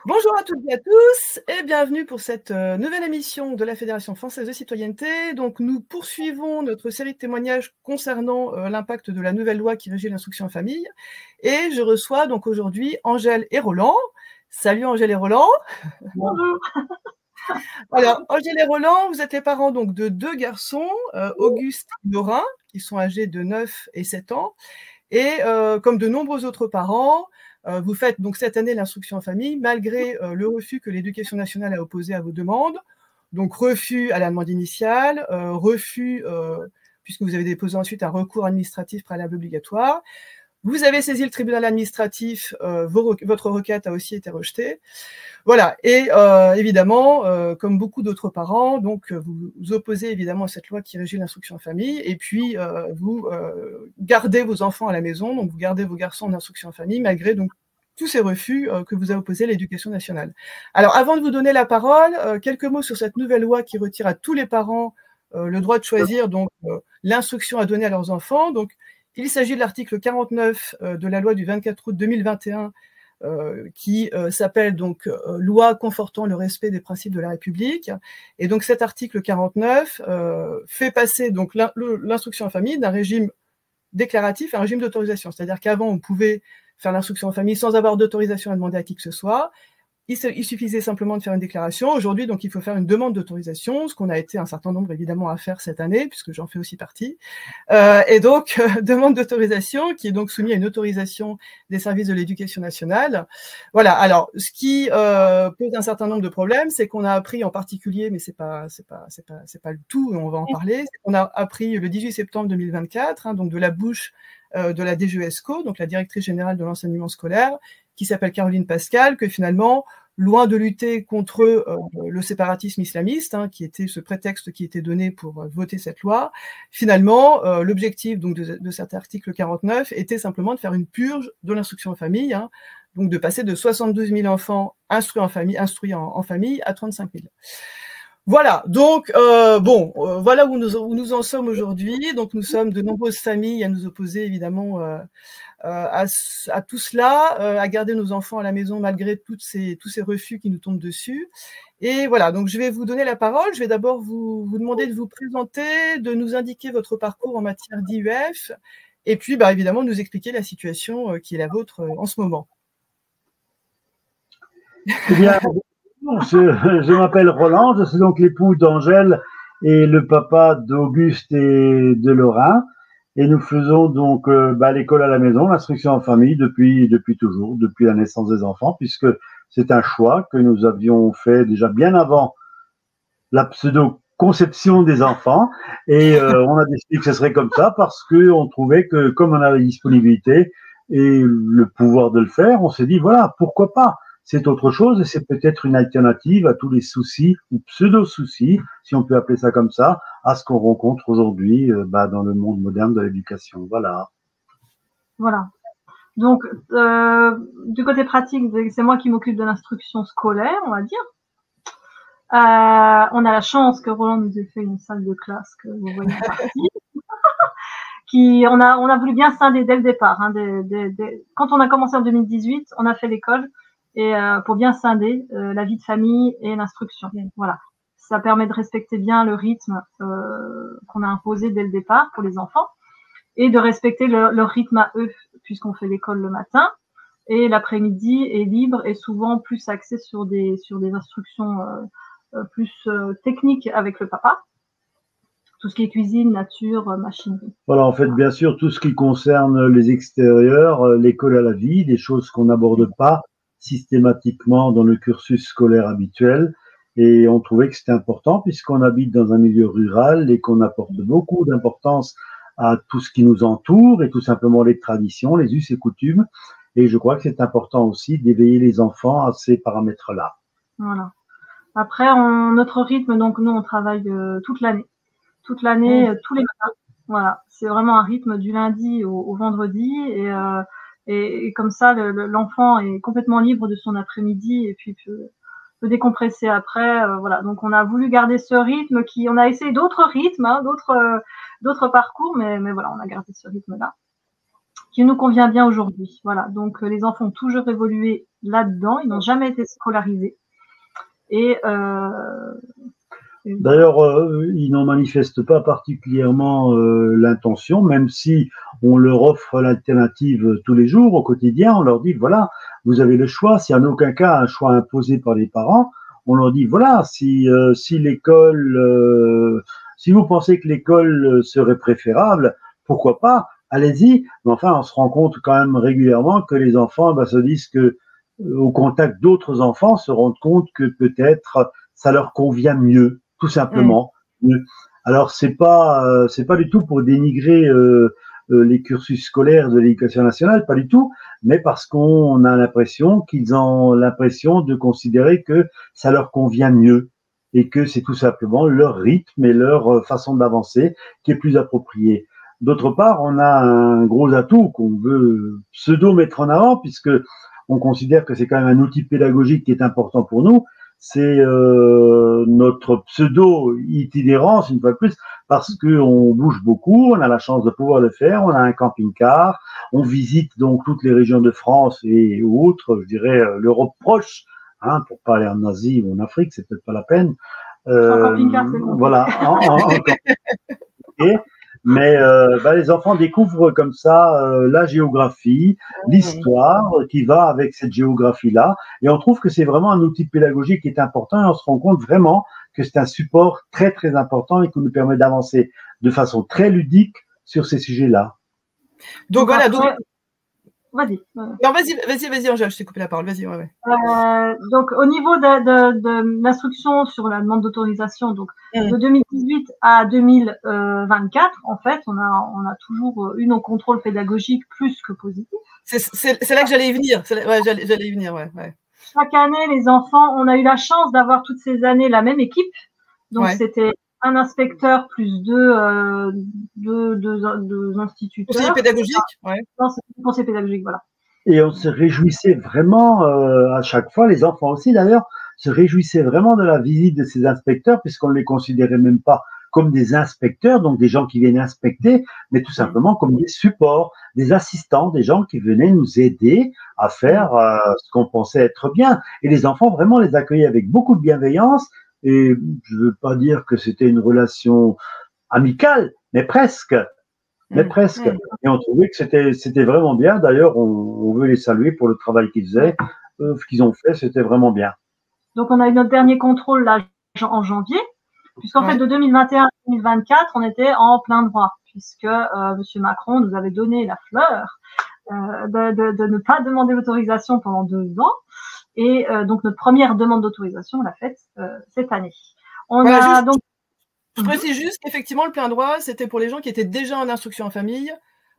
Bonjour à toutes et à tous et bienvenue pour cette nouvelle émission de la Fédération française de citoyenneté. Donc nous poursuivons notre série de témoignages concernant l'impact de la nouvelle loi qui régit l'instruction en famille. Et je reçois donc aujourd'hui Angèle et Roland. Salut Angèle et Roland. Bonjour. Alors Angèle et Roland, vous êtes les parents donc de deux garçons, Auguste et Laurent, qui sont âgés de 9 et 7 ans. Et comme de nombreux autres parents, vous faites donc cette année l'instruction en famille, malgré le refus que l'Éducation nationale a opposé à vos demandes. Donc refus à la demande initiale, refus, puisque vous avez déposé ensuite un recours administratif préalable obligatoire. Vous avez saisi le tribunal administratif, votre requête a aussi été rejetée. Voilà, et évidemment, comme beaucoup d'autres parents, donc vous vous opposez évidemment à cette loi qui régit l'instruction en famille, et puis vous gardez vos enfants à la maison, donc vous gardez vos garçons en instruction en famille, malgré donc tous ces refus que vous a opposés l'Éducation nationale. Alors, avant de vous donner la parole, quelques mots sur cette nouvelle loi qui retire à tous les parents le droit de choisir donc l'instruction à donner à leurs enfants. Donc, il s'agit de l'article 49 de la loi du 24 août 2021 qui s'appelle donc loi confortant le respect des principes de la République. Et donc cet article 49 fait passer donc l'instruction en famille d'un régime déclaratif à un régime d'autorisation. C'est-à-dire qu'avant, on pouvait faire l'instruction en famille sans avoir d'autorisation à demander à qui que ce soit. Il suffisait simplement de faire une déclaration. Aujourd'hui, donc, il faut faire une demande d'autorisation, ce qu'on a été un certain nombre, évidemment, à faire cette année, puisque j'en fais aussi partie. Et donc, demande d'autorisation, qui est donc soumise à une autorisation des services de l'Éducation nationale. Voilà. Alors, ce qui pose un certain nombre de problèmes, c'est qu'on a appris en particulier, mais c'est pas le tout, on va en parler. On a appris le 18 septembre 2024, donc de la bouche de la DGESCO, donc la directrice générale de l'enseignement scolaire, qui s'appelle Caroline Pascal, que finalement, loin de lutter contre le séparatisme islamiste, qui était ce prétexte qui était donné pour voter cette loi, finalement, l'objectif donc de cet article 49 était simplement de faire une purge de l'instruction en famille, donc de passer de 72 000 enfants instruits en famille à 35 000. Voilà, donc voilà où nous en sommes aujourd'hui. Donc nous sommes de nombreuses familles à nous opposer évidemment à tout cela, à garder nos enfants à la maison malgré tous ces refus qui nous tombent dessus. Et voilà, donc je vais vous donner la parole. Je vais d'abord vous demander de vous présenter, de nous indiquer votre parcours en matière d'IUF, et puis évidemment nous expliquer la situation qui est la vôtre en ce moment. Eh bien, je m'appelle Roland, je suis donc l'époux d'Angèle et le papa d'Auguste et de Laurent. Et nous faisons donc l'école à la maison, l'instruction en famille depuis toujours, depuis la naissance des enfants, puisque c'est un choix que nous avions fait déjà bien avant la pseudo-conception des enfants. Et on a décidé que ce serait comme ça parce qu'on trouvait que comme on avait la disponibilité et le pouvoir de le faire, on s'est dit voilà, pourquoi pas. C'est autre chose et c'est peut-être une alternative à tous les soucis ou pseudo-soucis, si on peut appeler ça comme ça, à ce qu'on rencontre aujourd'hui dans le monde moderne de l'éducation. Voilà. Voilà. Donc, du côté pratique, c'est moi qui m'occupe de l'instruction scolaire, on va dire. On a la chance que Roland nous ait fait une salle de classe que vous voyez partie. On a voulu bien scinder dès le départ. Quand on a commencé en 2018, on a fait l'école et pour bien scinder la vie de famille et l'instruction. Voilà, ça permet de respecter bien le rythme qu'on a imposé dès le départ pour les enfants et de respecter leur rythme à eux, puisqu'on fait l'école le matin et l'après-midi est libre et souvent plus axé sur des instructions plus techniques avec le papa. Tout ce qui est cuisine, nature, machinerie. Voilà, en fait, bien sûr, tout ce qui concerne les extérieurs, l'école à la vie, des choses qu'on n'aborde pas systématiquement dans le cursus scolaire habituel. Et on trouvait que c'était important puisqu'on habite dans un milieu rural et qu'on apporte beaucoup d'importance à tout ce qui nous entoure et tout simplement les traditions, les us et coutumes. Et je crois que c'est important aussi d'éveiller les enfants à ces paramètres-là. Voilà. Après, notre rythme, donc nous, on travaille toute l'année. Toute l'année, tous les matins. Voilà. C'est vraiment un rythme du lundi au vendredi et comme ça, l'enfant est complètement libre de son après-midi et puis peut décompresser après. Voilà. Donc, on a voulu garder ce rythme on a essayé d'autres rythmes, d'autres parcours, mais voilà, on a gardé ce rythme-là qui nous convient bien aujourd'hui. Voilà. Donc, les enfants ont toujours évolué là-dedans. Ils n'ont jamais été scolarisés. Et d'ailleurs, ils n'en manifestent pas particulièrement l'intention, même si on leur offre l'alternative tous les jours, au quotidien. On leur dit, voilà, vous avez le choix. S'il n'y a en aucun cas un choix imposé par les parents, on leur dit, voilà, si l'école, si vous pensez que l'école serait préférable, pourquoi pas, allez-y. Mais enfin, on se rend compte quand même régulièrement que les enfants se disent que, au contact d'autres enfants, se rendent compte que peut-être ça leur convient mieux, tout simplement. Alors c'est pas du tout pour dénigrer les cursus scolaires de l'éducation nationale, pas du tout, mais parce qu'on a l'impression qu'ils ont l'impression de considérer que ça leur convient mieux et que c'est tout simplement leur rythme et leur façon d'avancer qui est plus appropriée. D'autre part, on a un gros atout qu'on veut pseudo mettre en avant, puisque on considère que c'est quand même un outil pédagogique qui est important pour nous. C'est notre pseudo-itinérance, une fois de plus, parce qu'on bouge beaucoup, on a la chance de pouvoir le faire, on a un camping-car, on visite donc toutes les régions de France et autres, je dirais l'Europe proche, hein, pour pas aller en Asie ou en Afrique, c'est peut-être pas la peine. En camping-car, c'est bon. Voilà. Mais les enfants découvrent comme ça la géographie, l'histoire qui va avec cette géographie-là, et on trouve que c'est vraiment un outil pédagogique qui est important, et on se rend compte vraiment que c'est un support très très important et qui nous permet d'avancer de façon très ludique sur ces sujets-là. Donc voilà. Vas-y. Non, vas-y, Angèle, je t'ai coupé la parole. Vas-y, ouais. Donc, au niveau de l'instruction sur la demande d'autorisation, donc de 2018 à 2024, en fait, on a toujours eu nos contrôles pédagogiques plus que positifs. C'est là que j'allais y venir. J'allais y venir, ouais. Chaque année, les enfants, on a eu la chance d'avoir toutes ces années la même équipe. Donc, c'était un inspecteur plus deux instituteurs. Conseiller pédagogique, Non, c'est un conseiller pédagogique, voilà. Et on se réjouissait vraiment, à chaque fois, les enfants aussi d'ailleurs, se réjouissaient vraiment de la visite de ces inspecteurs, puisqu'on ne les considérait même pas comme des inspecteurs, donc des gens qui viennent inspecter, mais tout simplement comme des supports, des assistants, des gens qui venaient nous aider à faire ce qu'on pensait être bien. Et les enfants vraiment les accueillaient avec beaucoup de bienveillance. Et je veux pas dire que c'était une relation amicale, mais presque. Et on trouvait que c'était vraiment bien. D'ailleurs, on veut les saluer pour le travail qu'ils faisaient, ce qu'ils ont fait, c'était vraiment bien. Donc, on a eu notre dernier contrôle là en janvier, puisqu'en fait, de 2021 à 2024, on était en plein droit, puisque Monsieur Macron nous avait donné la fleur de ne pas demander l'autorisation pendant 2 ans. Et donc, notre première demande d'autorisation, on l'a faite cette année. Je précise juste qu'effectivement, le plein droit, c'était pour les gens qui étaient déjà en instruction en famille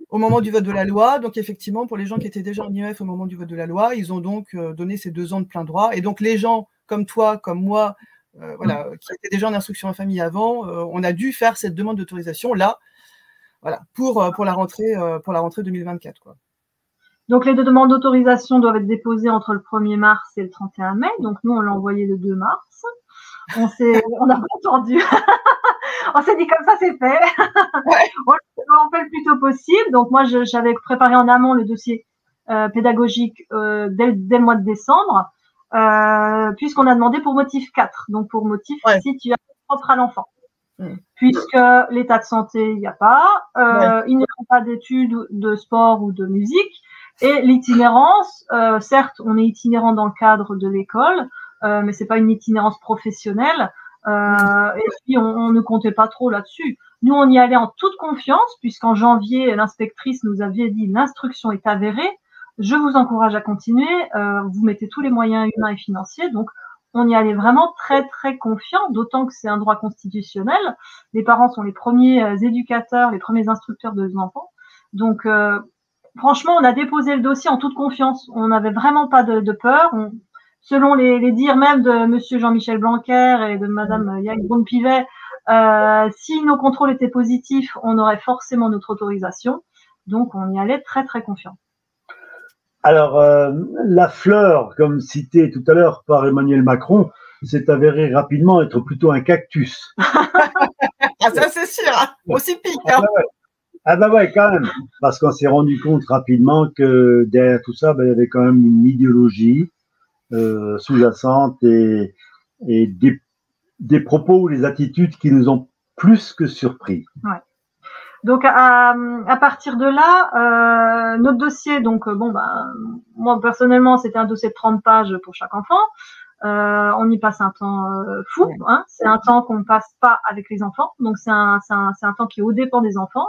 au moment du vote de la loi. Donc, effectivement, pour les gens qui étaient déjà en IEF au moment du vote de la loi, ils ont donc donné ces 2 ans de plein droit. Et donc, les gens comme toi, comme moi, qui étaient déjà en instruction en famille avant, on a dû faire cette demande d'autorisation là, pour la rentrée 2024, quoi. Donc, les 2 demandes d'autorisation doivent être déposées entre le 1er mars et le 31 mai. Donc, nous, on l'a envoyé le 2 mars. On a pas attendu. On s'est dit comme ça, c'est fait. On fait le plus tôt possible. Donc, moi, j'avais préparé en amont le dossier pédagogique dès le mois de décembre, puisqu'on a demandé pour motif 4. Donc, pour motif situation propre à l'enfant. Puisque l'état de santé, il n'y a pas. Il n'y a pas d'études de sport ou de musique. Et l'itinérance, certes, on est itinérant dans le cadre de l'école, mais c'est pas une itinérance professionnelle. Et puis, on ne comptait pas trop là-dessus. Nous, on y allait en toute confiance, puisqu'en janvier, l'inspectrice nous avait dit l'instruction est avérée. Je vous encourage à continuer. Vous mettez tous les moyens humains et financiers. Donc, on y allait vraiment très, très confiant, d'autant que c'est un droit constitutionnel. Les parents sont les premiers éducateurs, les premiers instructeurs de nos enfants. Donc, franchement, on a déposé le dossier en toute confiance. On n'avait vraiment pas de peur. Selon les dires même de Monsieur Jean-Michel Blanquer et de Madame Yann Braun-Pivet, si nos contrôles étaient positifs, on aurait forcément notre autorisation. Donc, on y allait très, très confiant. Alors, la fleur, comme cité tout à l'heure par Emmanuel Macron, s'est avérée rapidement être plutôt un cactus. Ah, ça, c'est sûr, hein. Aussi pique. Hein. Ah bah ouais, quand même, parce qu'on s'est rendu compte rapidement que derrière tout ça, ben, il y avait quand même une idéologie sous-jacente et des propos ou des attitudes qui nous ont plus que surpris. Ouais. Donc à partir de là, notre dossier, donc bon bah moi personnellement c'était un dossier de 30 pages pour chaque enfant. On y passe un temps fou, hein. C'est un temps qu'on ne passe pas avec les enfants, donc c'est un temps qui est au dépend des enfants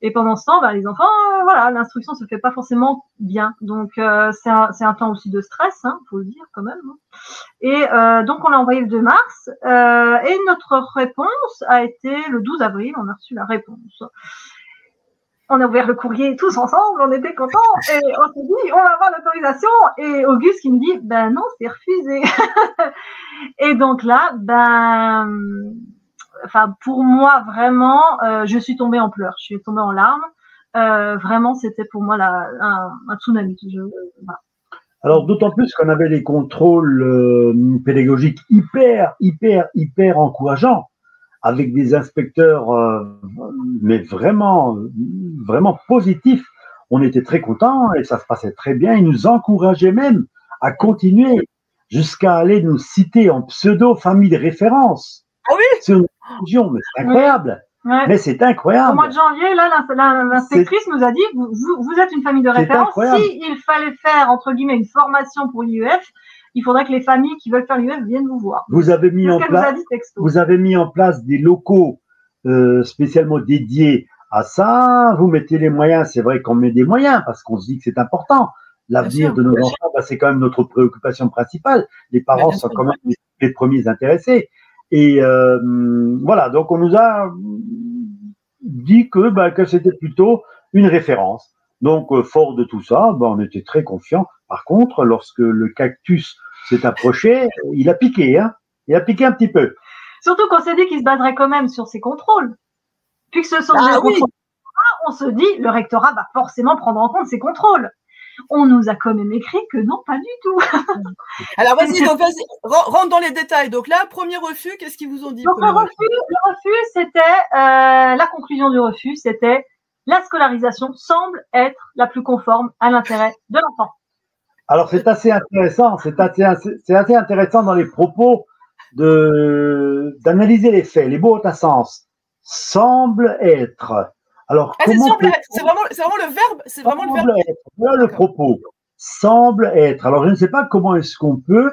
et pendant ce temps, bah, les enfants, voilà, l'instruction se fait pas forcément bien, donc c'est un temps aussi de stress, hein, faut le dire quand même. Et donc on l'a envoyé le 2 mars et notre réponse a été le 12 avril, on a reçu la réponse. On a ouvert le courrier tous ensemble, on était contents et on s'est dit on va avoir l'autorisation et Auguste qui me dit ben non c'est refusé. Et donc là enfin pour moi vraiment je suis tombée en pleurs, je suis tombée en larmes. Vraiment c'était pour moi un tsunami. Voilà. Alors d'autant plus qu'on avait des contrôles pédagogiques hyper encourageants, avec des inspecteurs mais vraiment positifs. On était très contents et ça se passait très bien. Ils nous encourageaient même à continuer jusqu'à aller nous citer en pseudo-famille de référence. Ah oui, sur une région, mais c'est incroyable. Ouais. Mais c'est incroyable. Au mois de janvier, là, l'inspectrice nous a dit vous êtes une famille de référence. S'il fallait faire, entre guillemets, une formation pour l'IEF, il faudrait que les familles qui veulent faire l'IEF viennent vous voir. Vous avez mis en place des locaux spécialement dédiés à ça. Vous mettez les moyens. C'est vrai qu'on met des moyens parce qu'on se dit que c'est important. L'avenir de nos enfants, bah, c'est quand même notre préoccupation principale. Les parents sont quand même les premiers intéressés. Et voilà, donc on nous a dit que c'était plutôt une référence. Donc, fort de tout ça, on était très confiants. Par contre, lorsque le cactus s'est approché, il a piqué, hein. Il a piqué un petit peu. Surtout qu'on s'est dit qu'il se baserait quand même sur ses contrôles. Puis que ce sont des contrôles, on se dit, le rectorat va forcément prendre en compte ces contrôles. On nous a quand même écrit que non, pas du tout. Alors vas-y, rentre dans les détails. Donc là, premier refus, qu'est-ce qu'ils vous ont dit? Donc le refus, c'était la conclusion du refus, c'était la scolarisation semble être la plus conforme à l'intérêt de l'enfant. Alors c'est assez intéressant, c'est assez intéressant dans les propos d'analyser les faits, les mots ont un sens. Semble être. Alors, c'est vraiment le verbe, c'est vraiment le verbe. Voilà le propos. Semble être. Alors, je ne sais pas comment est-ce qu'on peut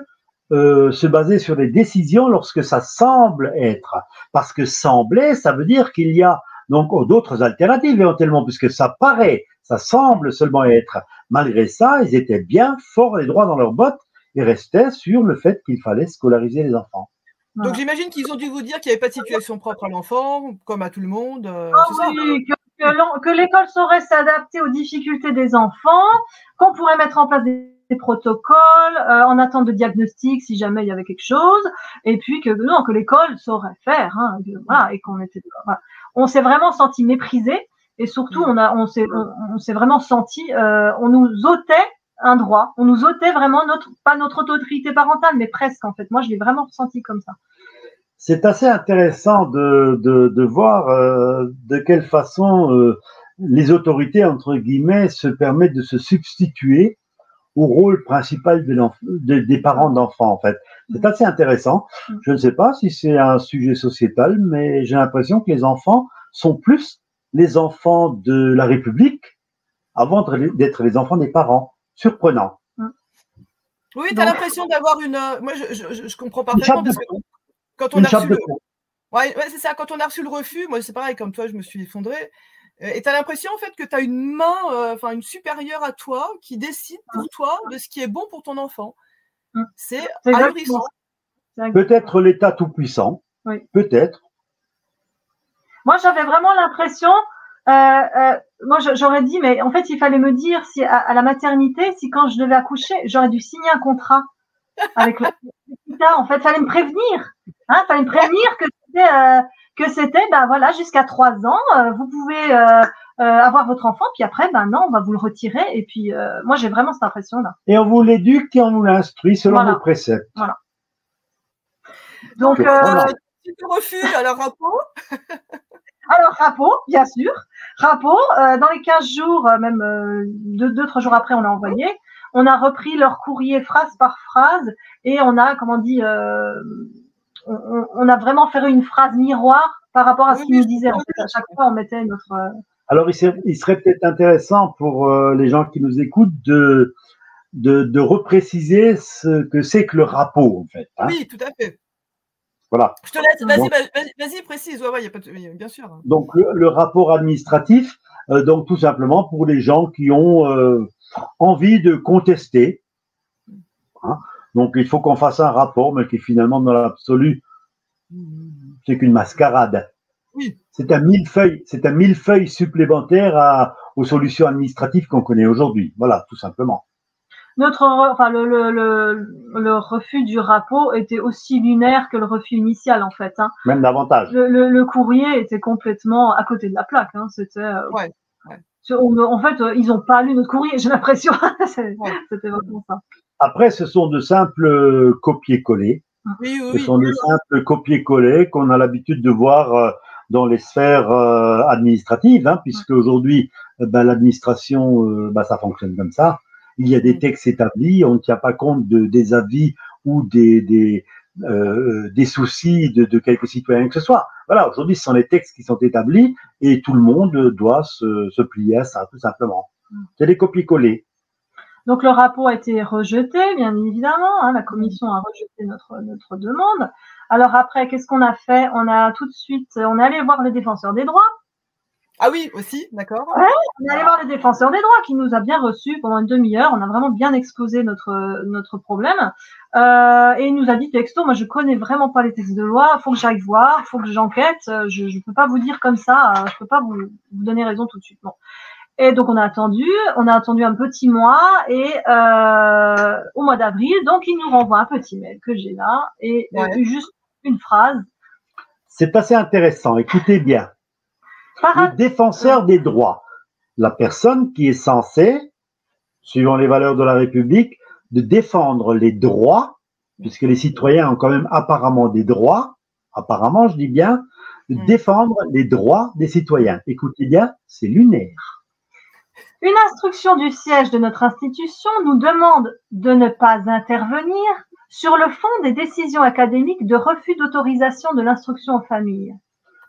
se baser sur des décisions lorsque ça semble être. Parce que sembler, ça veut dire qu'il y a donc d'autres alternatives éventuellement, puisque ça paraît, ça semble seulement être. Malgré ça, ils étaient bien forts les droits dans leurs bottes et restaient sur le fait qu'il fallait scolariser les enfants. Donc, j'imagine qu'ils ont dû vous dire qu'il n'y avait pas de situation propre à l'enfant, comme à tout le monde. Oui, que l'école saurait s'adapter aux difficultés des enfants, qu'on pourrait mettre en place des protocoles en attente de diagnostic si jamais il y avait quelque chose, et puis que l'école saurait faire. Hein, voilà, et on s'est vraiment senti méprisé, et surtout on s'est vraiment senti, on nous ôtait un droit, on nous ôtait vraiment pas notre autorité parentale, mais presque en fait. Moi, je l'ai vraiment ressenti comme ça. C'est assez intéressant de voir de quelle façon les autorités, entre guillemets, se permettent de se substituer au rôle principal des parents d'enfants, en fait. C'est assez intéressant. Je ne sais pas si c'est un sujet sociétal, mais j'ai l'impression que les enfants sont plus les enfants de la République avant d'être les enfants des parents. Surprenant. Oui, tu as l'impression d'avoir une... Moi, je comprends parfaitement parce que quand on a reçu c'est ça. Quand on a reçu le refus, moi, c'est pareil, comme toi, je me suis effondrée. Et tu as l'impression, en fait, que tu as une main, une supérieure à toi qui décide pour toi de ce qui est bon pour ton enfant. C'est ahurissant. Peut-être l'État tout-puissant. Oui. Peut-être. Moi, j'avais vraiment l'impression... moi, j'aurais dit, mais en fait, il fallait me dire si à la maternité, si quand je devais accoucher, j'aurais dû signer un contrat avec l'État. En fait, fallait me prévenir. Hein, fallait me prévenir que c'était, voilà, jusqu'à 3 ans, vous pouvez avoir votre enfant, puis après, non, on va vous le retirer. Et puis, moi, j'ai vraiment cette impression-là. Et on vous l'éduque et on nous l'instruit selon nos préceptes. Voilà. Donc, tu te refuses à la rapport. Alors, rapport, bien sûr. Rapport, dans les 15 jours, même 2-3 jours après, on a envoyé. On a repris leur courrier phrase par phrase et on a, comment on dit, on a vraiment fait une phrase miroir par rapport à ce qu'ils nous disaient. En fait, à chaque fois, on mettait notre. Alors, il serait peut-être intéressant pour les gens qui nous écoutent de repréciser ce que c'est que le rapport, en fait. Hein. Oui, tout à fait. Voilà. Je te laisse, vas-y, précise. Ouais, y a pas de, bien sûr. Donc, le rapport administratif, donc tout simplement pour les gens qui ont envie de contester. Hein. Donc, il faut qu'on fasse un rapport, mais qui finalement, dans l'absolu, c'est qu'une mascarade. Oui. C'est un millefeuille supplémentaire aux solutions administratives qu'on connaît aujourd'hui. Voilà, tout simplement. Le refus du rapport était aussi lunaire que le refus initial, en fait. Hein. Même davantage. Le courrier était complètement à côté de la plaque. Hein. C'était. Ouais. En fait, ils n'ont pas lu notre courrier, j'ai l'impression. C'était vraiment ça. Après, ce sont de simples copier-coller. Oui. Ce sont de simples copier-coller qu'on a l'habitude de voir dans les sphères administratives, hein, puisque aujourd'hui, l'administration, ça fonctionne comme ça. Il y a des textes établis, on ne tient pas compte des avis ou des soucis de quelques citoyens que ce soit. Voilà, aujourd'hui, ce sont les textes qui sont établis et tout le monde doit se plier à ça, tout simplement. C'est des copier-coller. Donc, le rapport a été rejeté, bien évidemment. Hein, la commission a rejeté notre demande. Alors après, qu'est-ce qu'on a fait? On est allé voir le défenseur des droits. Ah oui, aussi, d'accord. Ouais, on est allé voir le défenseur des droits qui nous a bien reçus pendant une demi-heure. On a vraiment bien exposé notre problème. Et il nous a dit texto, moi je connais vraiment pas les textes de loi, faut que j'aille voir, faut que j'enquête. Je peux pas vous dire comme ça, je peux pas vous donner raison tout de suite. Bon. Et donc on a attendu un petit mois et au mois d'avril, donc il nous renvoie un petit mail que j'ai là et juste une phrase. C'est assez intéressant. Écoutez bien. Le défenseur des droits, la personne qui est censée, suivant les valeurs de la République, de défendre les droits, puisque les citoyens ont quand même apparemment des droits, apparemment je dis bien, de défendre les droits des citoyens. Écoutez bien, c'est lunaire. Une instruction du siège de notre institution nous demande de ne pas intervenir sur le fond des décisions académiques de refus d'autorisation de l'instruction en famille.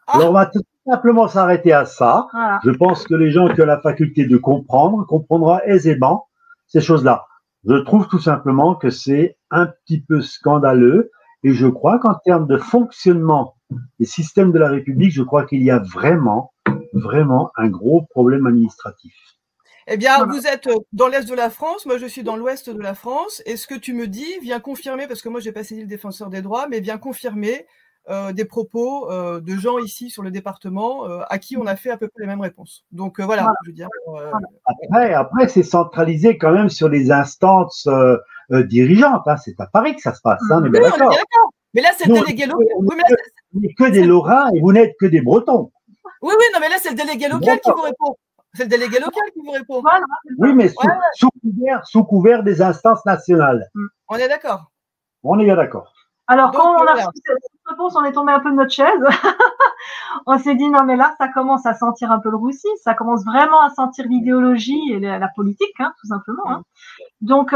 Alors, on va tout simplement s'arrêter à ça. Voilà. Je pense que les gens qui ont la faculté de comprendront aisément ces choses-là. Je trouve tout simplement que c'est un petit peu scandaleux et je crois qu'en termes de fonctionnement des systèmes de la République, je crois qu'il y a vraiment un gros problème administratif. Eh bien, vous êtes dans l'Est de la France, moi je suis dans l'Ouest de la France, et ce que tu me dis vient confirmer, parce que moi j'ai pas saisi le défenseur des droits, mais vient confirmer des propos de gens ici sur le département à qui on a fait à peu près les mêmes réponses. Donc voilà, je veux dire. Après c'est centralisé quand même sur les instances dirigeantes. Hein. C'est à Paris que ça se passe. Hein, on est bien d'accord. Mais là, c'est le délégué local. Vous n'êtes que des Lorrains et vous n'êtes que des Bretons. Oui, non, mais là, c'est le délégué local qui vous répond. C'est le délégué local qui vous répond. Voilà. Oui, mais sous couvert des instances nationales. On est d'accord. On est bien d'accord. Alors, quand on a reçu cette réponse, on est tombé un peu de notre chaise. On s'est dit, non, mais là, ça commence à sentir un peu le roussi. Ça commence vraiment à sentir l'idéologie et la politique, hein, tout simplement. Hein. Donc,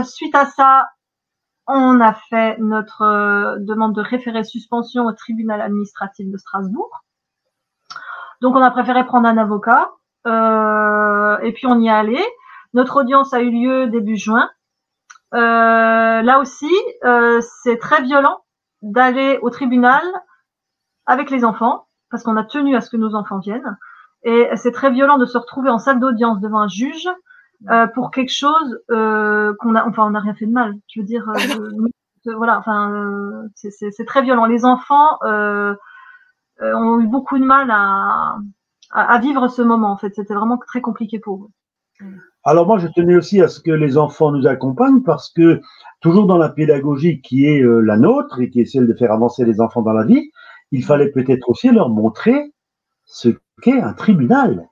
suite à ça, on a fait notre demande de référé suspension au tribunal administratif de Strasbourg. Donc, on a préféré prendre un avocat. Et puis, on y est allé. Notre audience a eu lieu début juin. Là aussi, c'est très violent d'aller au tribunal avec les enfants, parce qu'on a tenu à ce que nos enfants viennent. Et c'est très violent de se retrouver en salle d'audience devant un juge pour quelque chose on n'a rien fait de mal. Je veux dire, voilà, c'est très violent. Les enfants ont eu beaucoup de mal à vivre ce moment. En fait, c'était vraiment très compliqué pour eux. Alors moi, je tenais aussi à ce que les enfants nous accompagnent parce que toujours dans la pédagogie qui est la nôtre et qui est celle de faire avancer les enfants dans la vie, il fallait peut-être aussi leur montrer ce qu'est un tribunal.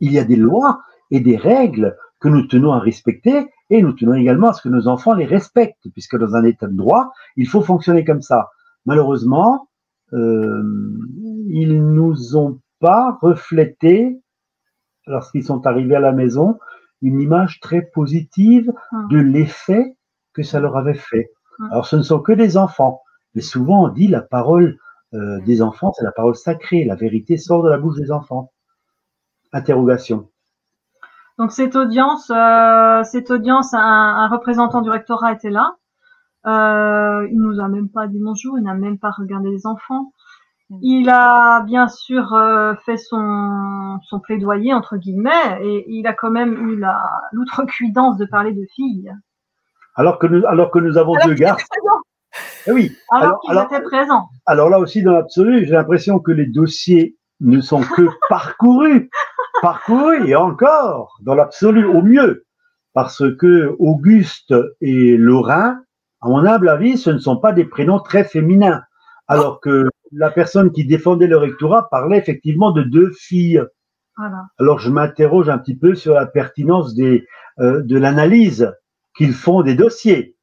Il y a des lois et des règles que nous tenons à respecter et nous tenons également à ce que nos enfants les respectent puisque dans un état de droit, il faut fonctionner comme ça. Malheureusement, ils nous ont pas reflété, lorsqu'ils sont arrivés à la maison, une image très positive de l'effet que ça leur avait fait. Alors, ce ne sont que des enfants. Mais souvent, on dit la parole des enfants, c'est la parole sacrée. La vérité sort de la bouche des enfants. Interrogation. Donc, cette audience, un représentant du rectorat était là. Il nous a même pas dit bonjour, il n'a même pas regardé les enfants. Il a bien sûr fait son plaidoyer entre guillemets et il a quand même eu l'outrecuidance de parler de filles. Alors que nous avons deux garçons. Eh oui. Alors qu'ils étaient présents. Alors là aussi, dans l'absolu, j'ai l'impression que les dossiers ne sont que parcourus et encore, dans l'absolu, au mieux. Parce que Auguste et Lorrain, à mon humble avis, ce ne sont pas des prénoms très féminins. Alors que la personne qui défendait le rectorat parlait effectivement de deux filles. Voilà. Alors je m'interroge un petit peu sur la pertinence de l'analyse qu'ils font des dossiers.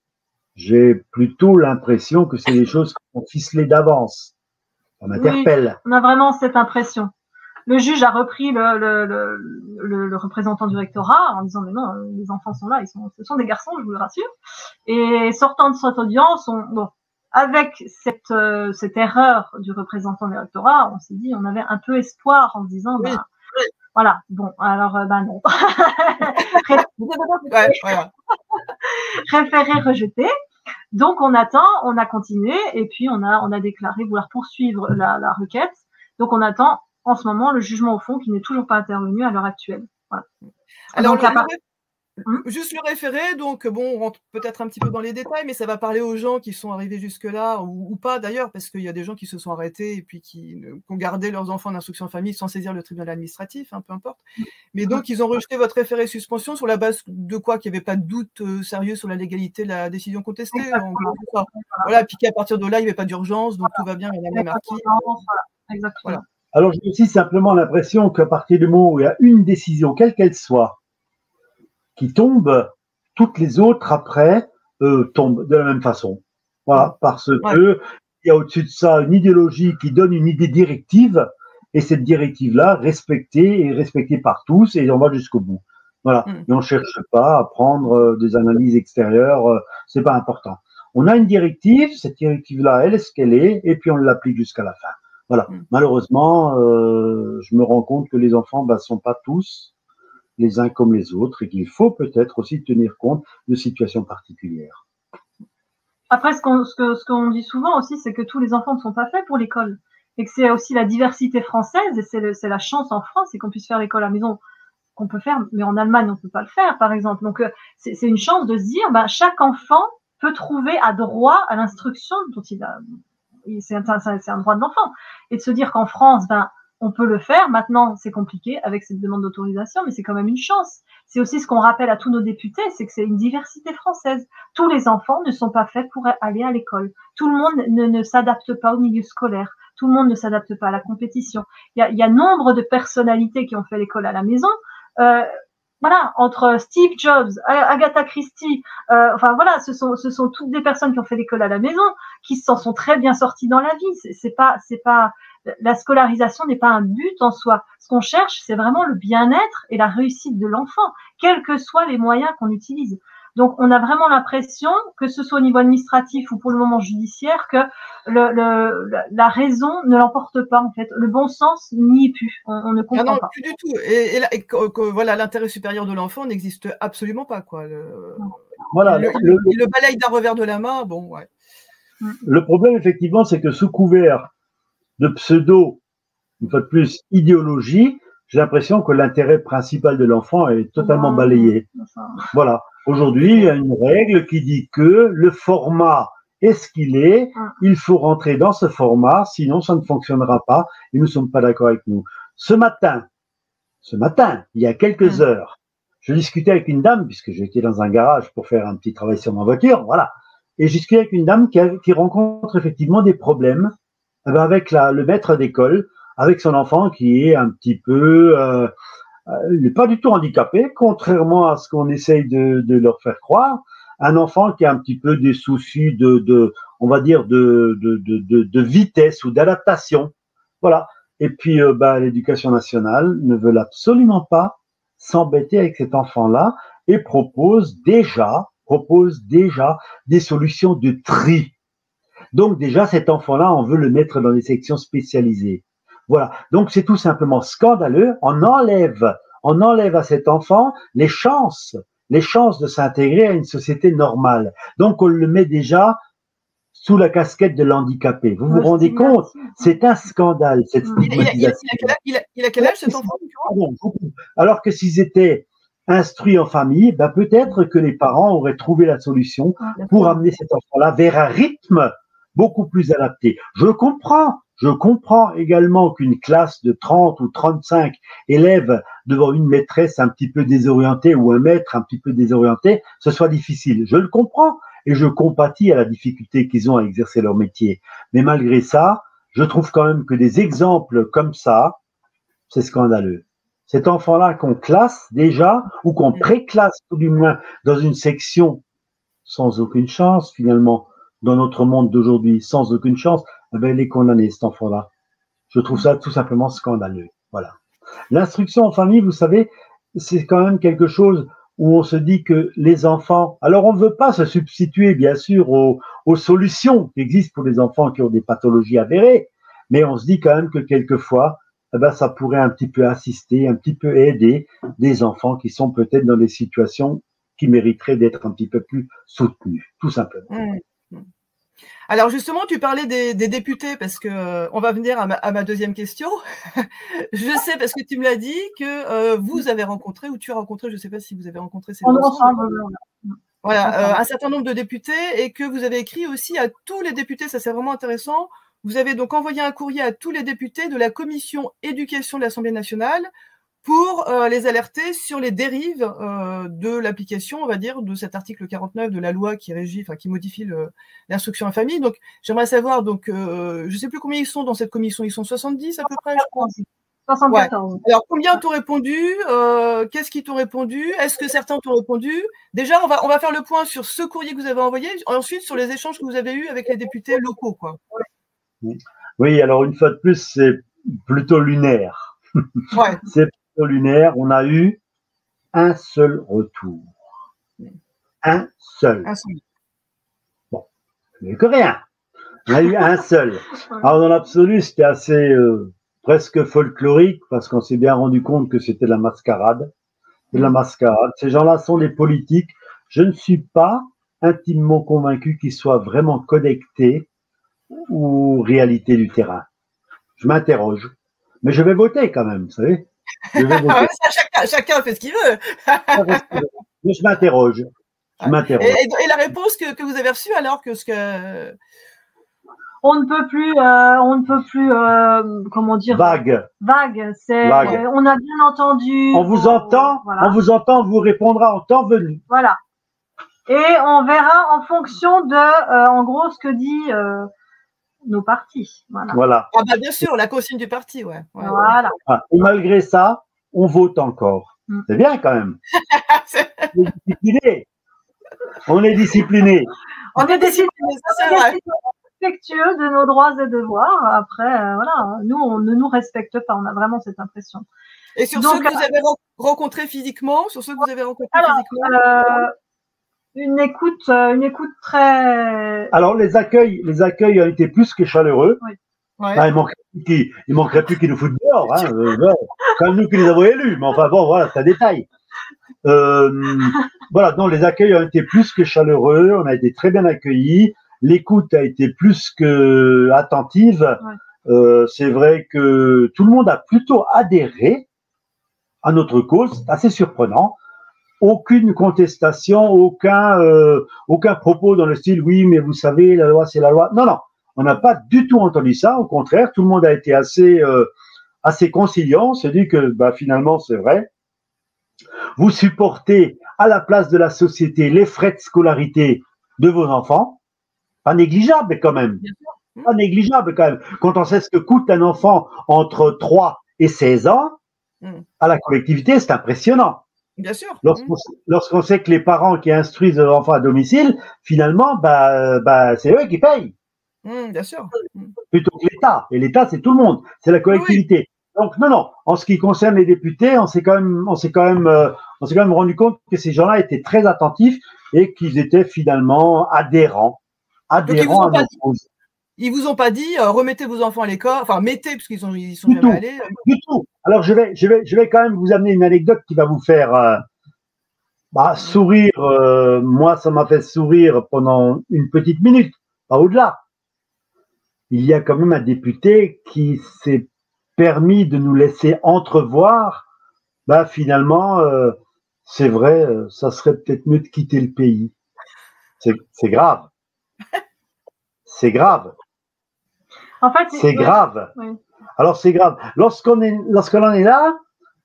J'ai plutôt l'impression que c'est des choses qui sont ficelées d'avance. Ça m'interpelle. Oui, on a vraiment cette impression. Le juge a repris le représentant du rectorat en disant mais non, les enfants sont là, ce sont des garçons, je vous le rassure. Et sortant de cette audience, avec cette erreur du représentant du rectorat, on s'est dit, on avait un peu espoir en se disant, voilà, bon, alors, non. Référé rejeté. Donc, on a continué, et puis on a déclaré vouloir poursuivre la requête. Donc, on attend, en ce moment, le jugement au fond qui n'est toujours pas intervenu à l'heure actuelle. Voilà. Alors, juste le référé, donc bon, on rentre peut-être un petit peu dans les détails, mais ça va parler aux gens qui sont arrivés jusque-là, ou pas d'ailleurs, parce qu'il y a des gens qui se sont arrêtés et puis qui ont gardé leurs enfants d'instruction en famille sans saisir le tribunal administratif, peu importe. Mais donc, ils ont rejeté votre référé suspension sur la base de quoi? Qu'il n'y avait pas de doute sérieux sur la légalité de la décision contestée. Voilà, puis qu'à partir de là, il n'y avait pas d'urgence, donc tout va bien, madame la marquise. Exactement. Voilà. Alors, j'ai aussi simplement l'impression qu'à partir du moment où il y a une décision, quelle qu'elle soit, qui tombe, toutes les autres après tombent de la même façon. Voilà, parce que il y a au-dessus de ça une idéologie qui donne une idée directive, et cette directive-là respectée par tous, et on va jusqu'au bout. Voilà. Et on cherche pas à prendre des analyses extérieures, c'est pas important. On a une directive, cette directive-là, elle est ce qu'elle est, et puis on l'applique jusqu'à la fin. Voilà. Malheureusement, je me rends compte que les enfants, sont pas tous les uns comme les autres, et qu'il faut peut-être aussi tenir compte de situations particulières. Après, ce qu'on dit souvent aussi, c'est que tous les enfants ne sont pas faits pour l'école, et que c'est aussi la diversité française, et c'est la chance en France, c'est qu'on puisse faire l'école à la maison, qu'on peut faire, mais en Allemagne, on peut pas le faire, par exemple. Donc, c'est une chance de se dire, chaque enfant peut trouver à droit à l'instruction dont il a, c'est un droit de l'enfant, et de se dire qu'en France, on peut le faire. Maintenant, c'est compliqué avec cette demande d'autorisation, mais c'est quand même une chance. C'est aussi ce qu'on rappelle à tous nos députés, c'est que c'est une diversité française. Tous les enfants ne sont pas faits pour aller à l'école. Tout le monde ne s'adapte pas au milieu scolaire. Tout le monde ne s'adapte pas à la compétition. Il y a nombre de personnalités qui ont fait l'école à la maison. Voilà, entre Steve Jobs, Agatha Christie, ce sont toutes des personnes qui ont fait l'école à la maison, qui s'en sont très bien sorties dans la vie. C'est pas la scolarisation n'est pas un but en soi. Ce qu'on cherche, c'est vraiment le bien-être et la réussite de l'enfant, quels que soient les moyens qu'on utilise. Donc, on a vraiment l'impression, que ce soit au niveau administratif ou pour le moment judiciaire, que la raison ne l'emporte pas, en fait. Le bon sens n'y est plus. On ne comprend pas. Plus du tout. Et voilà, l'intérêt supérieur de l'enfant n'existe absolument pas, quoi. Il le balaye d'un revers de la main, bon, ouais. Le problème, effectivement, c'est que sous couvert de pseudo, une fois de plus, idéologie, j'ai l'impression que l'intérêt principal de l'enfant est totalement balayé. Voilà. Aujourd'hui, il y a une règle qui dit que le format est ce qu'il est, il faut rentrer dans ce format, sinon ça ne fonctionnera pas, et nous ne sommes pas d'accord avec nous. Ce matin, il y a quelques heures, je discutais avec une dame, puisque j'étais dans un garage pour faire un petit travail sur ma voiture, voilà, et je discutais avec une dame qui rencontre effectivement des problèmes avec le maître d'école, avec son enfant qui est un petit peu, il n'est pas du tout handicapé, contrairement à ce qu'on essaye de leur faire croire. Un enfant qui a un petit peu des soucis on va dire de vitesse ou d'adaptation. Voilà. Et puis, l'éducation nationale ne veut absolument pas s'embêter avec cet enfant-là et propose déjà des solutions de tri. Donc déjà, cet enfant-là, on veut le mettre dans des sections spécialisées. Voilà. Donc c'est tout simplement scandaleux. On enlève à cet enfant les chances de s'intégrer à une société normale. Donc on le met déjà sous la casquette de l'handicapé. Vous vous rendez compte? C'est un scandale, cette stigmatisation. Il a quel âge cet enfant? Alors que s'ils étaient instruits en famille, peut-être que les parents auraient trouvé la solution pour amener cet enfant-là vers un rythme beaucoup plus adapté. Je comprends également qu'une classe de 30 ou 35 élèves devant une maîtresse un petit peu désorientée ou un maître un petit peu désorienté, ce soit difficile. Je le comprends et je compatis à la difficulté qu'ils ont à exercer leur métier. Mais malgré ça, je trouve quand même que des exemples comme ça, c'est scandaleux. Cet enfant-là qu'on classe déjà ou qu'on préclasse tout du moins dans une section sans aucune chance finalement, dans notre monde d'aujourd'hui, sans aucune chance, il est condamné, cet enfant-là. Je trouve ça tout simplement scandaleux. Voilà. L'instruction en famille, vous savez, c'est quand même quelque chose où on se dit que les enfants, alors on ne veut pas se substituer bien sûr aux solutions qui existent pour les enfants qui ont des pathologies avérées, mais on se dit quand même que quelquefois, ça pourrait un petit peu assister, un petit peu aider des enfants qui sont peut-être dans des situations qui mériteraient d'être un petit peu plus soutenus, tout simplement. Alors justement, tu parlais des députés parce que on va venir à ma deuxième question. Je sais parce que tu me l'as dit que vous avez rencontré ou tu as rencontré, je ne sais pas si vous avez rencontré ces un certain nombre de députés et que vous avez écrit aussi à tous les députés, ça c'est vraiment intéressant. Vous avez donc envoyé un courrier à tous les députés de la commission éducation de l'Assemblée nationale pour les alerter sur les dérives de l'application, on va dire, de cet article 49 de la loi qui régit, qui modifie l'instruction en famille. Donc, j'aimerais savoir, je ne sais plus combien ils sont dans cette commission, ils sont 70 à peu près, je crois. 74. Ouais. Alors, combien t'ont répondu? Qu'est-ce qu'ils t'ont répondu? Est-ce que certains t'ont répondu? Déjà, on va faire le point sur ce courrier que vous avez envoyé, ensuite sur les échanges que vous avez eus avec les députés locaux, quoi. Oui, alors une fois de plus, c'est plutôt lunaire. Ouais. C'est lunaire, on a eu un seul retour. Un seul. Bon, mais que rien. On a eu un seul. Alors dans l'absolu, c'était assez presque folklorique parce qu'on s'est bien rendu compte que c'était de la mascarade. De la mascarade. Ces gens-là sont des politiques. Je ne suis pas intimement convaincu qu'ils soient vraiment connectés aux réalités du terrain. Je m'interroge. Mais je vais voter quand même, vous savez. Chacun fait ce qu'il veut. Mais je m'interroge. Et la réponse que vous avez reçue alors que on ne peut plus, comment dire, vague. C'est, on a bien entendu. On vous entend, voilà. On vous entend, on vous répondra en temps venu. Voilà. Et on verra en fonction de, en gros, ce que dit nos partis. Voilà. Ah bien sûr, la consigne du parti, ouais. Voilà. Et malgré ça, on vote encore. C'est bien quand même. On est discipliné. On est discipliné. On est discipliné, ça c'est vrai. Respectueux de nos droits et devoirs. Après, voilà, nous, on ne nous respecte pas. On a vraiment cette impression. Et sur ceux que vous avez rencontrés physiquement, une écoute très. Alors les accueils ont été plus que chaleureux. Oui. Ouais. Il manquerait plus qu'ils nous foutent dehors. Quand nous qui les avons élus. Mais enfin bon, voilà, c'est un détail. Voilà, donc les accueils ont été plus que chaleureux. On a été très bien accueillis. L'écoute a été plus que attentive. Ouais. C'est vrai que tout le monde a plutôt adhéré à notre cause. C'est assez surprenant. Aucune contestation, aucun propos dans le style oui, mais vous savez, la loi c'est la loi. Non, non, on n'a pas du tout entendu ça. Au contraire, tout le monde a été assez conciliant. C'est dit que finalement c'est vrai. Vous supportez à la place de la société les frais de scolarité de vos enfants. Pas négligeable quand même. Pas négligeable quand même. Quand on sait ce que coûte un enfant entre 3 et 16 ans, à la collectivité, c'est impressionnant. Bien sûr. Lorsqu'on sait que les parents qui instruisent leurs enfants à domicile, finalement, c'est eux qui payent. Bien sûr. Plutôt que l'État. Et l'État, c'est tout le monde, c'est la collectivité. Donc non. En ce qui concerne les députés, on s'est quand même rendu compte que ces gens-là étaient très attentifs et qu'ils étaient finalement adhérents à nos causes. Ils vous ont pas dit remettez vos enfants à l'école, enfin mettez parce qu'ils sont jamais allés. Du tout. Alors je vais quand même vous amener une anecdote qui va vous faire sourire. Moi, ça m'a fait sourire pendant une petite minute, pas au-delà. Il y a quand même un député qui s'est permis de nous laisser entrevoir, finalement, c'est vrai, ça serait peut-être mieux de quitter le pays. C'est grave. C'est grave. En fait, c'est grave. Oui. Alors c'est grave. Lorsqu'on en est là,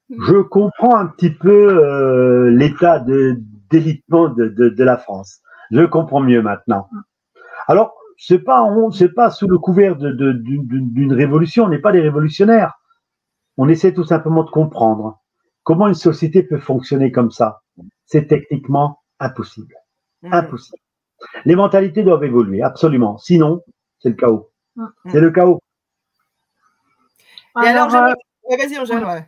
je comprends un petit peu l'état d'élitement de la France. Je comprends mieux maintenant. Alors, c'est pas sous le couvert d'une révolution, on n'est pas des révolutionnaires. On essaie tout simplement de comprendre comment une société peut fonctionner comme ça. C'est techniquement impossible. Impossible. Les mentalités doivent évoluer, absolument. Sinon, c'est le chaos. C'est le chaos. Et alors, vas-y, Angèle,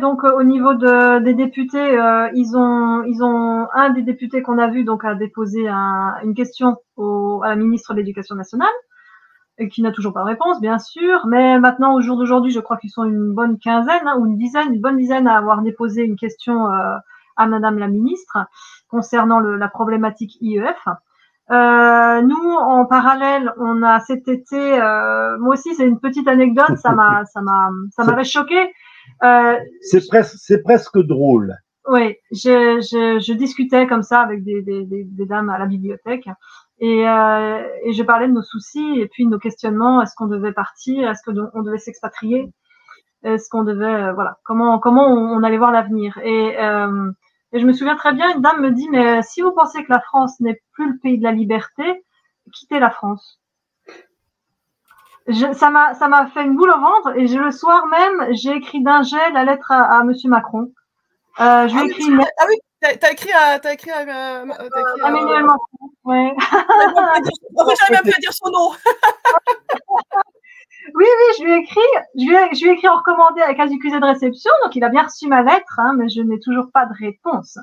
donc au niveau des députés, ils ont un des députés qu'on a vu donc a déposé une question à la ministre de l'Éducation nationale et qui n'a toujours pas de réponse, bien sûr. Mais maintenant, au jour d'aujourd'hui, je crois qu'ils sont une bonne quinzaine ou une bonne dizaine à avoir déposé une question à Madame la ministre concernant la problématique IEF. Nous, en parallèle, on a cet été, moi aussi, c'est une petite anecdote, ça m'avait choqué. C'est presque drôle. Oui, je discutais comme ça avec des dames à la bibliothèque et je parlais de nos soucis et puis de nos questionnements. Est-ce qu'on devait partir? Est-ce qu'on devait s'expatrier? Est-ce qu'on devait, comment on allait voir l'avenir? Et je me souviens très bien, une dame me dit, mais si vous pensez que la France n'est plus le pays de la liberté, quittez la France. Ça m'a fait une boule au ventre et le soir même, j'ai écrit d'un jet la lettre à Monsieur Macron. Je lui ai écrit une lettre. Ah oui, t'as écrit à Emmanuel Macron, ouais. J'arrive même plus à dire son nom. Oui, je lui ai écrit en recommandé avec accusé de réception, donc il a bien reçu ma lettre, mais je n'ai toujours pas de réponse.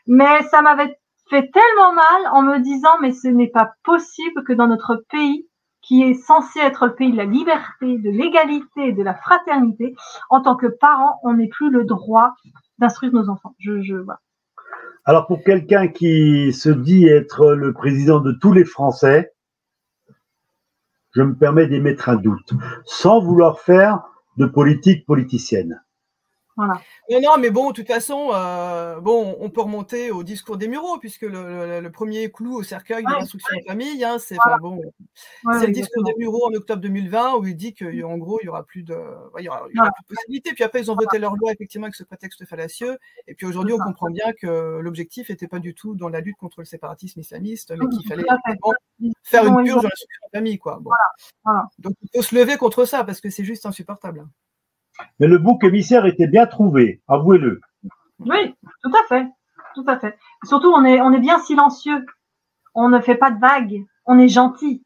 Mais ça m'avait fait tellement mal en me disant, mais ce n'est pas possible que dans notre pays, qui est censé être le pays de la liberté, de l'égalité, de la fraternité, en tant que parents, on n'ait plus le droit d'instruire nos enfants. Voilà. Alors pour quelqu'un qui se dit être le président de tous les Français, je me permets d'émettre un doute, sans vouloir faire de politique politicienne. Voilà. Non, mais bon, de toute façon, on peut remonter au discours des Mureaux, puisque le premier clou au cercueil de l'instruction en famille, c'est le discours des Mureaux en octobre 2020 où il dit qu'en gros, il y aura plus de possibilités. Puis après, ils ont voté leur loi effectivement avec ce prétexte fallacieux. Et puis aujourd'hui, on comprend bien que l'objectif n'était pas du tout dans la lutte contre le séparatisme islamiste, mais qu'il fallait faire une purge de l'instruction en famille, quoi. Bon. Voilà. Donc il faut se lever contre ça parce que c'est juste insupportable. Mais le bouc émissaire était bien trouvé, avouez-le. Oui, tout à fait, tout à fait. Surtout, on est bien silencieux. On ne fait pas de vagues. On est gentil.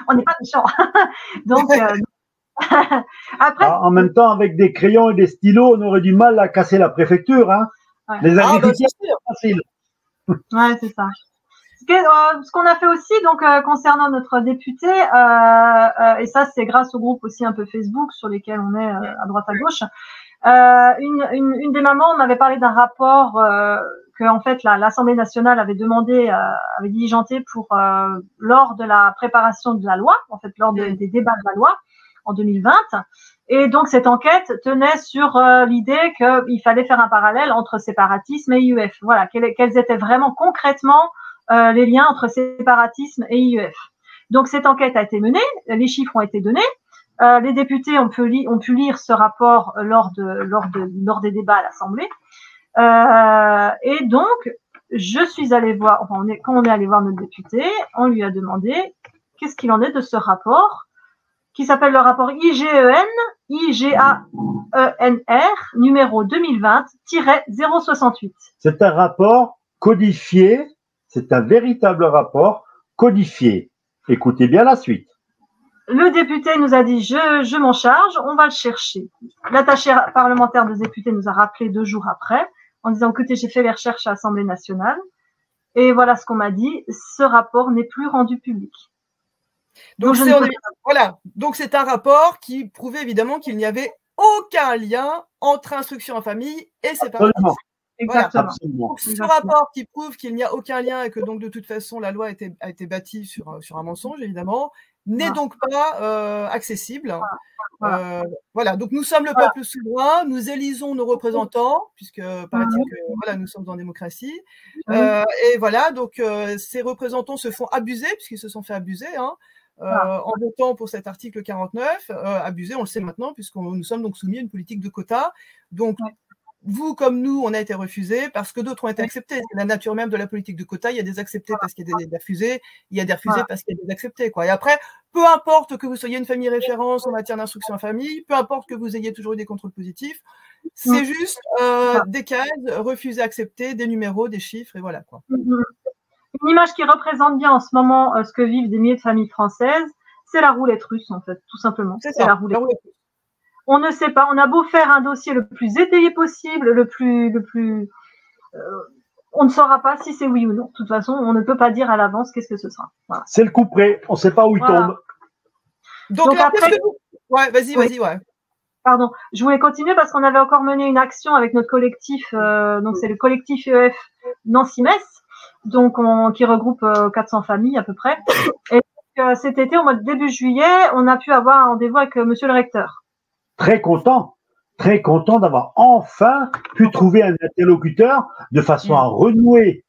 On n'est pas méchant. Donc, après. En même temps, avec des crayons et des stylos, on aurait du mal à casser la préfecture, hein. Ouais. Les agriculteurs, c'est facile. Ouais, c'est ça. Ce qu'on a fait aussi, donc concernant notre député, et ça c'est grâce au groupe aussi un peu Facebook sur lesquels on est à droite à gauche. Une des mamans m'avait parlé d'un rapport que en fait l'Assemblée nationale avait demandé, avait diligenté pour lors de la préparation de la loi, en fait lors des débats de la loi en 2020. Et donc cette enquête tenait sur l'idée qu'il fallait faire un parallèle entre séparatisme et IEF. Voilà, quels étaient vraiment concrètement les liens entre séparatisme et IEF. Donc cette enquête a été menée, les chiffres ont été donnés, les députés ont pu lire ce rapport lors des débats à l'Assemblée, et donc je suis allée voir, quand on est allé voir notre député, on lui a demandé qu'est-ce qu'il en est de ce rapport qui s'appelle le rapport IGAENR numéro 2020-068. C'est un rapport codifié. C'est un véritable rapport codifié. Écoutez bien la suite. Le député nous a dit je m'en charge, on va le chercher. L'attaché parlementaire des députés nous a rappelé 2 jours après en disant écoutez, j'ai fait les recherches à l'Assemblée nationale et voilà ce qu'on m'a dit, ce rapport n'est plus rendu public. Donc c'est un rapport qui prouvait évidemment qu'il n'y avait aucun lien entre instruction en famille et séparatisme. Exactement. Voilà. Donc, ce rapport qui prouve qu'il n'y a aucun lien et que donc de toute façon la loi a été bâtie sur un mensonge évidemment, n'est donc pas accessible. Voilà, donc nous sommes le peuple souverain, nous élisons nos représentants, puisque paraît-il que voilà, nous sommes en démocratie. Et voilà, donc ces représentants se font abuser, puisqu'ils se sont fait abuser, en votant pour cet article 49, abuser, on le sait maintenant, puisque nous sommes donc soumis à une politique de quotas. Donc, vous comme nous, on a été refusés parce que d'autres ont été acceptés. C'est la nature même de la politique de quotas. Il y a des acceptés parce qu'il y a des refusés. Il y a des refusés parce qu'il y a des acceptés, quoi. Et après, peu importe que vous soyez une famille référence en matière d'instruction en famille, peu importe que vous ayez toujours eu des contrôles positifs, c'est juste des cases, refusés, acceptés, des numéros, des chiffres, et voilà, quoi. Une image qui représente bien en ce moment ce que vivent des milliers de familles françaises, c'est la roulette russe, en fait, tout simplement. C'est la roulette russe. On ne sait pas, on a beau faire un dossier le plus étayé possible, on ne saura pas si c'est oui ou non. De toute façon, on ne peut pas dire à l'avance qu'est-ce que ce sera. Voilà. C'est le coup près, on ne sait pas où il tombe. Donc après, ouais, vas-y, ouais. Pardon, je voulais continuer parce qu'on avait encore mené une action avec notre collectif, donc c'est le collectif EF Nancy-Metz, donc qui regroupe 400 familles à peu près. Et donc, cet été, au mois de début juillet, on a pu avoir un rendez-vous avec monsieur le recteur. Très content d'avoir enfin pu trouver un interlocuteur de façon à renouer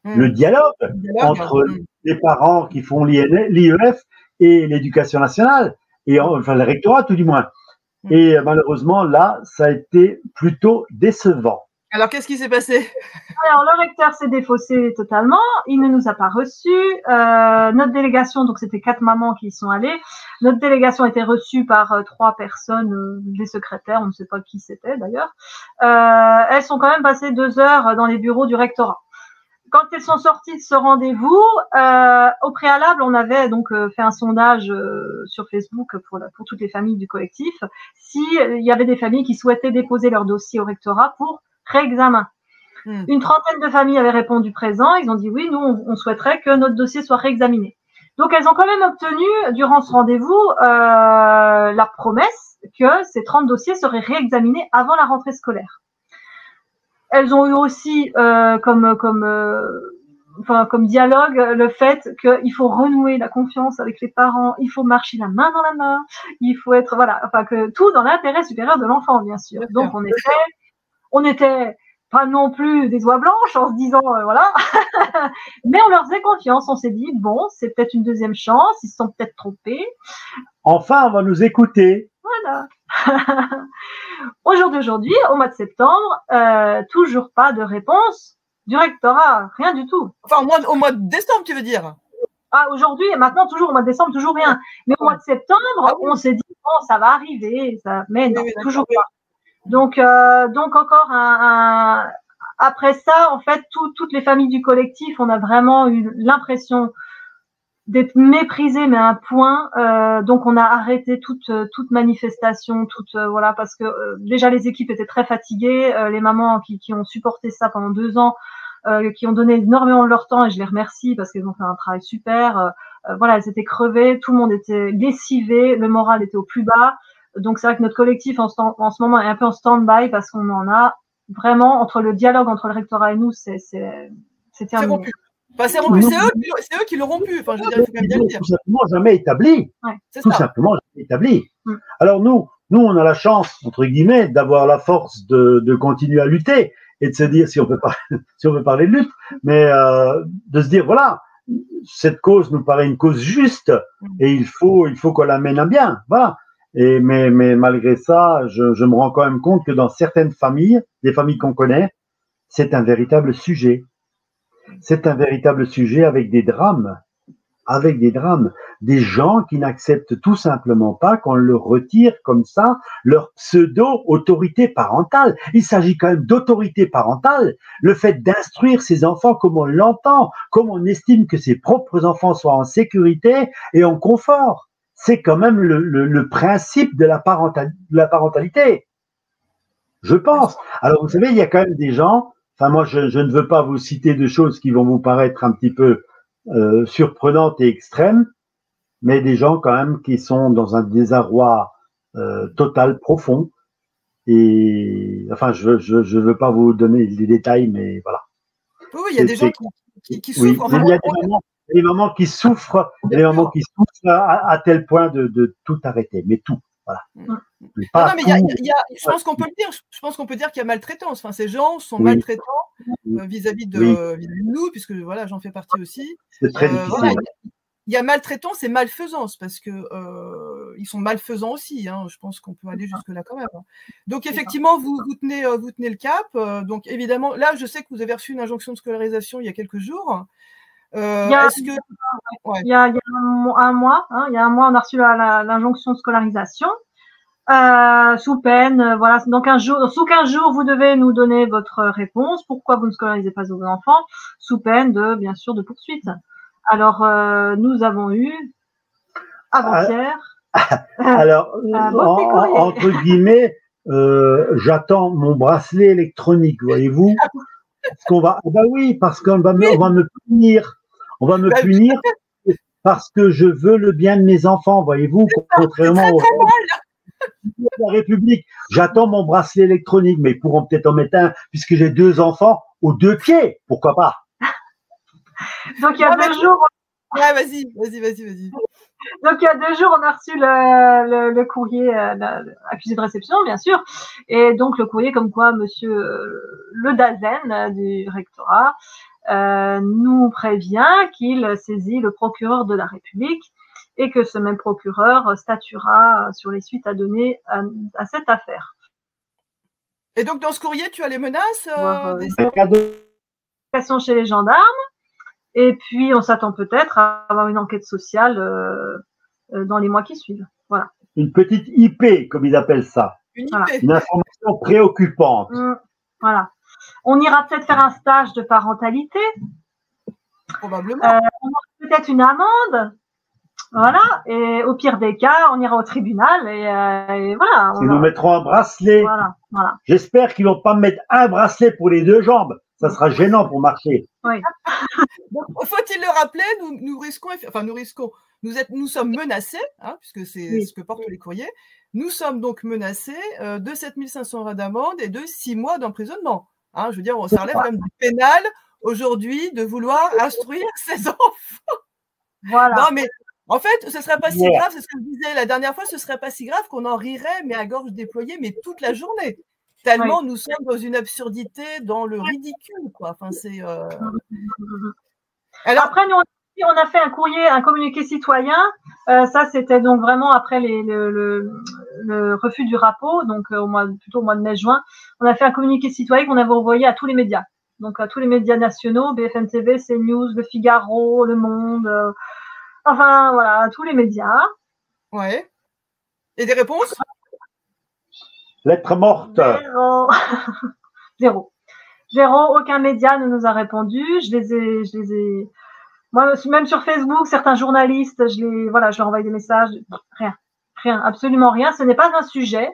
le dialogue entre les parents qui font l'IEF et l'éducation nationale, et enfin le rectorat tout du moins. Et malheureusement, là, ça a été plutôt décevant. Alors, qu'est-ce qui s'est passé? Alors, le recteur s'est défaussé totalement. Il ne nous a pas reçus. Notre délégation, donc c'était 4 mamans qui y sont allées. Notre délégation a été reçue par 3 personnes, des secrétaires, on ne sait pas qui c'était d'ailleurs. Elles sont quand même passées 2 heures dans les bureaux du rectorat. Quand elles sont sorties de ce rendez-vous, au préalable, on avait donc fait un sondage sur Facebook pour toutes les familles du collectif, s'il y avait des familles qui souhaitaient déposer leur dossier au rectorat pour réexamen. Une trentaine de familles avaient répondu présent. Ils ont dit oui, nous, on souhaiterait que notre dossier soit réexaminé. Donc, elles ont quand même obtenu, durant ce rendez-vous, la promesse que ces 30 dossiers seraient réexaminés avant la rentrée scolaire. Elles ont eu aussi comme dialogue le fait qu'il faut renouer la confiance avec les parents, il faut marcher la main dans la main, il faut être que tout dans l'intérêt supérieur de l'enfant, bien sûr. Donc on était pas non plus des oies blanches en se disant voilà, mais on leur faisait confiance. On s'est dit bon, c'est peut-être une deuxième chance, ils se sont peut-être trompés. Enfin, on va nous écouter. Voilà. Au jour d'aujourd'hui, au mois de septembre, toujours pas de réponse du rectorat, rien du tout. Enfin, au mois de décembre, tu veux dire? Ah, aujourd'hui, et maintenant, toujours au mois de décembre, toujours rien. Mais au mois de septembre, on s'est dit, bon, ça va arriver, mais non, toujours pas. Donc encore après ça, en fait, toutes les familles du collectif, on a vraiment eu l'impression d'être méprisés, mais à un point. Donc on a arrêté toute manifestation, voilà, parce que déjà les équipes étaient très fatiguées, les mamans qui ont supporté ça pendant 2 ans, qui ont donné énormément de leur temps, et je les remercie parce qu'elles ont fait un travail super. Voilà, elles étaient crevées, tout le monde était lessivé, le moral était au plus bas. Donc c'est vrai que notre collectif en ce moment est un peu en stand-by parce qu'on en a vraiment, entre le dialogue entre le rectorat et nous, c'est terminé. C'est rompu. C'est eux qui l'ont rompu. Enfin, je veux dire, il faut quand même bien le dire. Tout simplement jamais établi. Ouais, tout simplement jamais établi. Alors nous, on a la chance, entre guillemets, d'avoir la force de continuer à lutter et de se dire, si on peut parler de lutte, mais de se dire, voilà, cette cause nous paraît une cause juste et il faut qu'on la mène à bien. Voilà. Mais malgré ça, je me rends quand même compte que dans certaines familles, des familles qu'on connaît, c'est un véritable sujet. C'est un véritable sujet avec des drames. des gens qui n'acceptent tout simplement pas qu'on leur retire comme ça leur pseudo-autorité parentale. Il s'agit quand même d'autorité parentale, le fait d'instruire ses enfants comme on l'entend, comme on estime que ses propres enfants soient en sécurité et en confort. C'est quand même le principe de la parentalité, je pense. Alors, vous savez, il y a quand même des gens, enfin moi, je ne veux pas vous citer de choses qui vont vous paraître un petit peu surprenantes et extrêmes, mais des gens quand même qui sont dans un désarroi total, profond. Et enfin, je veux pas vous donner les détails, mais voilà. Oui, il y a des gens qui souffrent. Oui, il y a des mamans qui souffrent, à tel point de tout arrêter, mais tout. Voilà. Non, mais je pense qu'on peut le dire. Je pense qu'on peut dire qu'il y a maltraitance. Enfin, ces gens sont maltraitants vis-à-vis de nous, puisque voilà, j'en fais partie aussi. C'est très difficile. Voilà, il y a maltraitance et malfaisance, parce que ils sont malfaisants aussi. Hein, je pense qu'on peut aller jusque là quand même. Donc effectivement, vous tenez le cap. Donc évidemment, là, je sais que vous avez reçu une injonction de scolarisation il y a quelques jours. Il y a un mois, on a reçu l'injonction de scolarisation sous peine, voilà. Donc sous 15 jours, vous devez nous donner votre réponse. Pourquoi vous ne scolarisez pas vos enfants, sous peine bien sûr, de poursuite. Alors nous avons eu avant-hier. Alors entre guillemets, j'attends mon bracelet électronique, voyez-vous. Parce qu'on va me punir. On va me punir parce que je veux le bien de mes enfants, voyez-vous, contrairement à la République. J'attends mon bracelet électronique, mais ils pourront peut-être en mettre un, puisque j'ai 2 enfants aux 2 pieds, pourquoi pas. Donc il y a 2 jours. Ouais, vas-y. Donc il y a 2 jours, on a reçu le courrier accusé de réception, bien sûr, et donc le courrier comme quoi Monsieur Le Dazen du rectorat nous prévient qu'il saisit le procureur de la République et que ce même procureur statuera sur les suites à donner à cette affaire. Et donc dans ce courrier, tu as les menaces chez les gendarmes. Et puis, on s'attend peut-être à avoir une enquête sociale dans les mois qui suivent. Voilà. Une petite IP, comme ils appellent ça. Une information préoccupante. Voilà. On ira peut-être faire un stage de parentalité. Probablement. On aura peut-être une amende. Voilà. Et au pire des cas, on ira au tribunal et voilà. Ils nous mettront un bracelet. Voilà. J'espère qu'ils vont pas me mettre un bracelet pour les 2 jambes. Ça sera gênant pour marcher. Oui. Donc, faut-il le rappeler, nous sommes menacés, puisque c'est ce que portent les courriers. Nous sommes donc menacés de 7 500 € d'amende et de 6 mois d'emprisonnement. Je veux dire, ça relève même du pénal aujourd'hui de vouloir instruire ses enfants. Voilà. Non, mais en fait, ce serait pas si grave, c'est ce que je disais la dernière fois, ce serait pas si grave qu'on en rirait, mais à gorge déployée, mais toute la journée. Tellement nous sommes dans une absurdité, dans le ridicule, quoi. Enfin, c'est. Alors après, nous, on a fait un communiqué citoyen. Ça, c'était donc vraiment après le refus du rapport, donc plutôt au mois de mai-juin. On a fait un communiqué citoyen qu'on avait envoyé à tous les médias, donc à tous les médias nationaux, BFM TV, CNews, Le Figaro, Le Monde, enfin voilà, à tous les médias. Ouais. Et des réponses? Lettre morte. Zéro. Aucun média ne nous a répondu. Je les ai. Moi, même sur Facebook, certains journalistes, je leur envoie des messages. Rien, absolument rien. Ce n'est pas un sujet.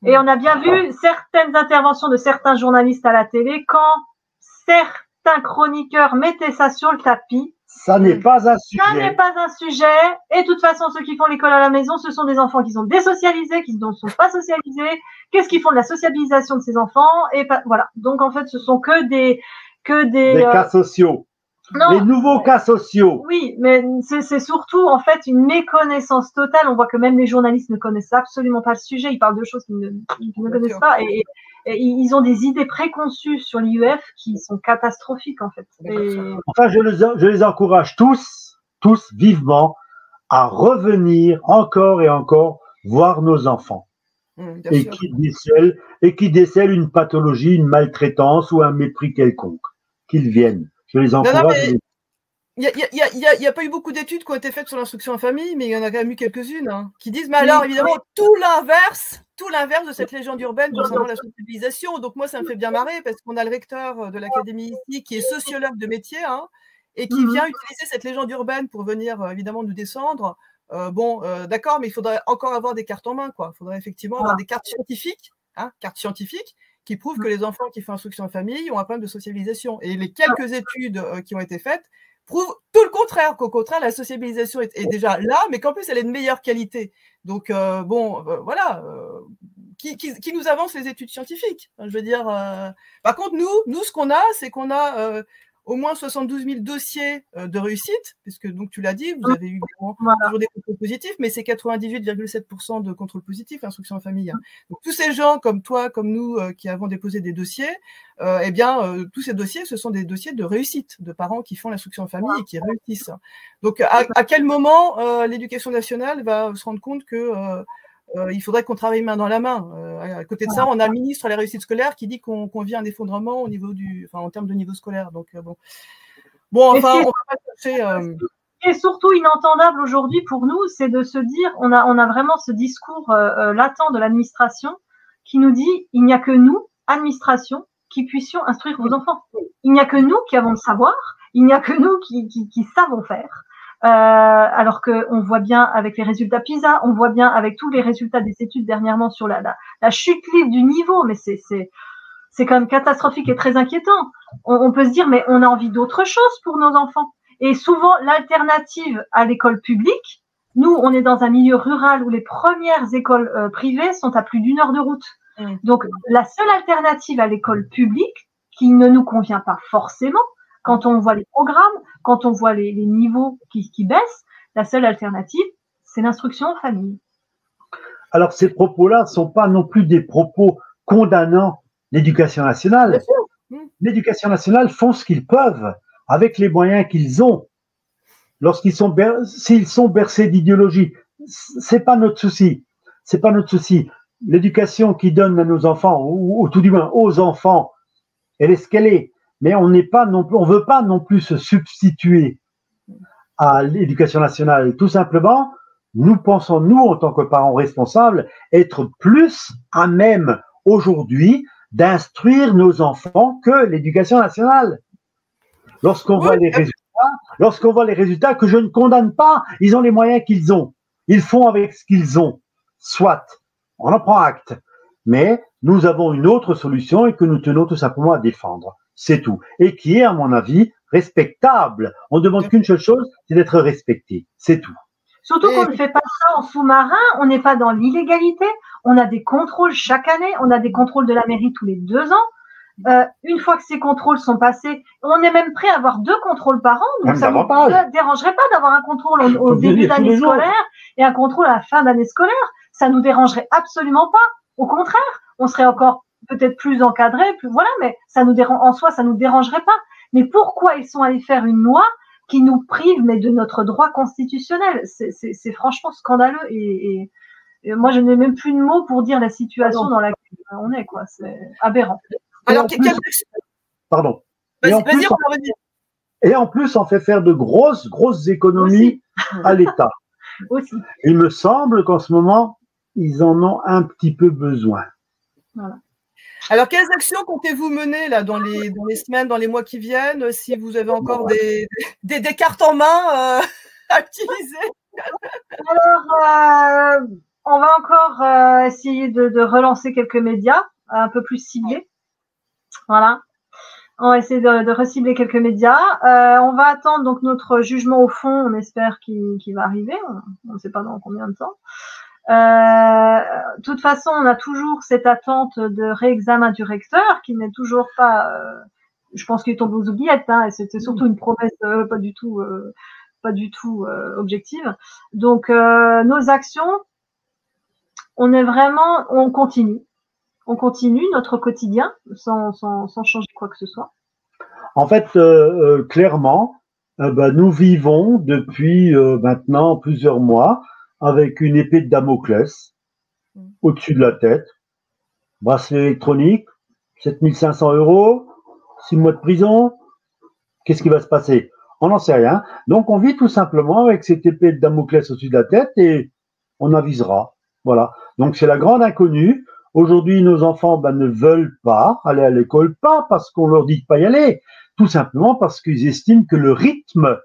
Et on a bien vu certaines interventions de certains journalistes à la télé quand certains chroniqueurs mettaient ça sur le tapis. Ça n'est pas un sujet. Ça n'est pas un sujet. Et de toute façon, ceux qui font l'école à la maison, ce sont des enfants qui sont désocialisés, qui ne sont pas socialisés. Qu'est-ce qu'ils font de la sociabilisation de ces enfants? Et voilà. Donc, en fait, ce sont que des cas sociaux. Non. Les nouveaux cas sociaux. Oui, mais c'est surtout, en fait, une méconnaissance totale. On voit que même les journalistes ne connaissent absolument pas le sujet. Ils parlent de choses qu'ils ne connaissent pas. Et ils ont des idées préconçues sur l'IEF qui sont catastrophiques, en fait. Enfin, je les encourage tous vivement à revenir encore et encore voir nos enfants. Et qui décèlent une pathologie, une maltraitance ou un mépris quelconque. Qu'ils viennent. Je les encourage. Il y a pas eu beaucoup d'études qui ont été faites sur l'instruction en famille, mais il y en a quand même eu quelques-unes hein, qui disent, mais alors évidemment, tout l'inverse de cette légende urbaine concernant la sociabilisation. Donc moi, ça me fait bien marrer parce qu'on a le recteur de l'académie ici qui est sociologue de métier hein, et qui vient utiliser cette légende urbaine pour venir évidemment nous descendre. D'accord, mais il faudrait encore avoir des cartes en main, quoi. Il faudrait effectivement avoir des cartes scientifiques qui prouvent que les enfants qui font instruction en famille ont un problème de sociabilisation. Et les quelques études qui ont été faites prouvent tout le contraire, qu'au contraire, la sociabilisation est déjà là, mais qu'en plus, elle est de meilleure qualité. Donc, voilà. Qui nous avance les études scientifiques je veux dire. Par contre, nous, ce qu'on a, c'est qu'on a au moins 72 000 dossiers de réussite, puisque donc tu l'as dit, vous avez eu toujours des contrôles positifs, mais c'est 98,7% de contrôles positifs, instruction en famille. Hein. Donc tous ces gens comme toi, comme nous, qui avons déposé des dossiers, tous ces dossiers, ce sont des dossiers de réussite, de parents qui font l'instruction en famille et qui réussissent. Donc à quel moment l'éducation nationale va se rendre compte que il faudrait qu'on travaille main dans la main. À côté de ça, on a le ministre à la réussite scolaire qui dit qu'on vit un effondrement au niveau en termes de niveau scolaire. Donc on va pas chercher. Ce qui est surtout inentendable aujourd'hui pour nous, c'est de se dire, on a vraiment ce discours latent de l'administration qui nous dit, il n'y a que nous, administration, qui puissions instruire vos enfants. Il n'y a que nous qui avons le savoir, il n'y a que nous qui savons faire. Alors qu'on voit bien avec les résultats PISA, on voit bien avec tous les résultats des études dernièrement sur la chute libre du niveau, mais c'est quand même catastrophique et très inquiétant. On peut se dire, mais on a envie d'autre chose pour nos enfants. Et souvent, l'alternative à l'école publique, nous, on est dans un milieu rural où les premières écoles privées sont à plus d'1 heure de route. Donc, la seule alternative à l'école publique, qui ne nous convient pas forcément, quand on voit les programmes, quand on voit les niveaux qui baissent, la seule alternative, c'est l'instruction en famille. Alors, ces propos-là ne sont pas non plus des propos condamnant l'éducation nationale. L'éducation nationale font ce qu'ils peuvent avec les moyens qu'ils ont. S'ils sont bercés d'idéologie, c'est pas notre souci. C'est pas notre souci. L'éducation qu'ils donnent à nos enfants, ou tout du moins aux enfants, elle est ce qu'elle est. Mais on veut pas non plus se substituer à l'éducation nationale. Tout simplement, nous pensons, nous, en tant que parents responsables, être plus à même aujourd'hui d'instruire nos enfants que l'éducation nationale. Lorsqu'on voit les résultats, que je ne condamne pas, ils ont les moyens qu'ils ont. Ils font avec ce qu'ils ont. Soit, on en prend acte. Mais nous avons une autre solution et que nous tenons tout simplement à défendre. C'est tout. Et qui est, à mon avis, respectable. On ne demande qu'une seule chose, c'est d'être respecté. C'est tout. Surtout qu'on ne fait pas ça en sous-marin, on n'est pas dans l'illégalité, on a des contrôles chaque année, on a des contrôles de la mairie tous les 2 ans. Une fois que ces contrôles sont passés, on est même prêt à avoir 2 contrôles par an. Donc ça ne nous dérangerait pas d'avoir un contrôle au début d'année scolaire et un contrôle à la fin d'année scolaire. Ça nous dérangerait absolument pas. Au contraire, on serait encore peut-être plus encadré, voilà, mais en soi, ça nous dérangerait pas. Mais pourquoi ils sont allés faire une loi qui nous prive de notre droit constitutionnel? C'est franchement scandaleux et moi, je n'ai même plus de mots pour dire la situation dans laquelle on est, quoi. C'est aberrant. Alors, pardon. Et en plus, on fait faire de grosses économies à l'État. Il me semble qu'en ce moment, ils en ont un petit peu besoin. Voilà. Alors, quelles actions comptez-vous mener là, dans les semaines, dans les mois qui viennent, si vous avez encore des cartes en main à utiliser? Alors, on va encore essayer de relancer quelques médias un peu plus ciblés. Voilà. On va essayer de recibler quelques médias. On va attendre donc notre jugement au fond. On espère qu'il va arriver. On ne sait pas dans combien de temps. De toute façon, on a toujours cette attente de réexamen du recteur qui n'est toujours pas, je pense qu'il tombe aux oubliettes, hein, et c'était surtout une promesse pas du tout objective. Donc nos actions, on continue notre quotidien sans changer quoi que ce soit. En fait, clairement, nous vivons depuis maintenant plusieurs mois avec une épée de Damoclès au-dessus de la tête, bracelet électronique, 7 500 €, 6 mois de prison. Qu'est-ce qui va se passer? On n'en sait rien. Donc, on vit tout simplement avec cette épée de Damoclès au-dessus de la tête et on avisera. Voilà. Donc, c'est la grande inconnue. Aujourd'hui, nos enfants ne veulent pas aller à l'école, pas parce qu'on leur dit de pas y aller, tout simplement parce qu'ils estiment que le rythme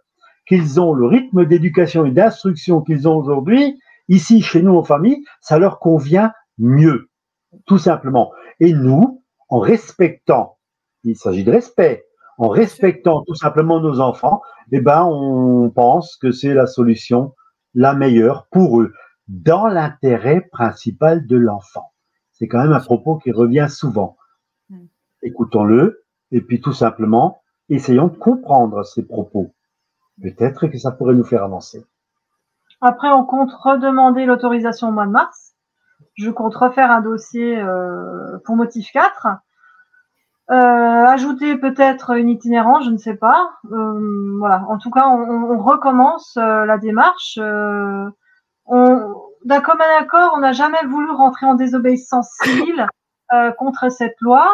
qu'ils ont, le rythme d'éducation et d'instruction qu'ils ont aujourd'hui, ici, chez nous, en famille, ça leur convient mieux, tout simplement. Et nous, en respectant, il s'agit de respect, en respectant tout simplement nos enfants, eh ben, on pense que c'est la solution la meilleure pour eux, dans l'intérêt principal de l'enfant. C'est quand même un propos qui revient souvent. Écoutons-le, et puis tout simplement, essayons de comprendre ces propos. Peut-être que ça pourrait nous faire avancer. Après, on compte redemander l'autorisation au mois de mars. Je compte refaire un dossier pour motif 4. Ajouter peut-être une itinérance, je ne sais pas. Voilà. En tout cas, on recommence la démarche. D'un commun accord, on n'a jamais voulu rentrer en désobéissance civile contre cette loi,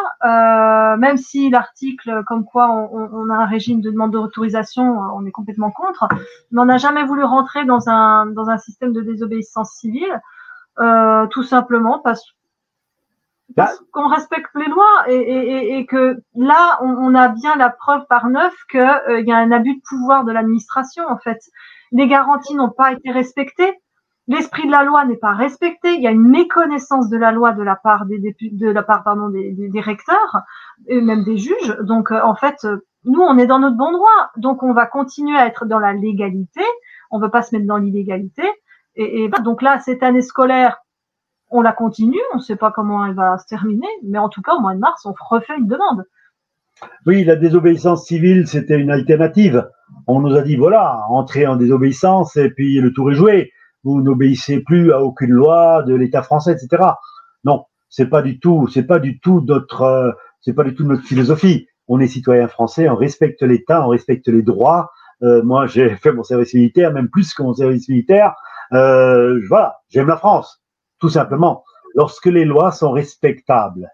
même si l'article comme quoi on a un régime de demande d'autorisation, on est complètement contre, mais on n'a jamais voulu rentrer dans un système de désobéissance civile, tout simplement parce qu'on respecte les lois et que là, on a bien la preuve par neuf qu'il y a un abus de pouvoir de l'administration, en fait. Les garanties n'ont pas été respectées. L'esprit de la loi n'est pas respecté. Il y a une méconnaissance de la loi de la part des recteurs et même des juges. Donc, en fait, nous, on est dans notre bon droit. Donc, on va continuer à être dans la légalité. On ne veut pas se mettre dans l'illégalité. Et donc là, cette année scolaire, on la continue. On ne sait pas comment elle va se terminer. Mais en tout cas, au mois de mars, on refait une demande. Oui, la désobéissance civile, c'était une alternative. On nous a dit, voilà, entrez en désobéissance et puis le tour est joué. Vous n'obéissez plus à aucune loi de l'État français, etc. Non, c'est pas du tout notre philosophie. On est citoyen français, on respecte l'État, on respecte les droits. Moi, j'ai fait mon service militaire, même plus que mon service militaire. Voilà, j'aime la France, tout simplement. Lorsque les lois sont respectables.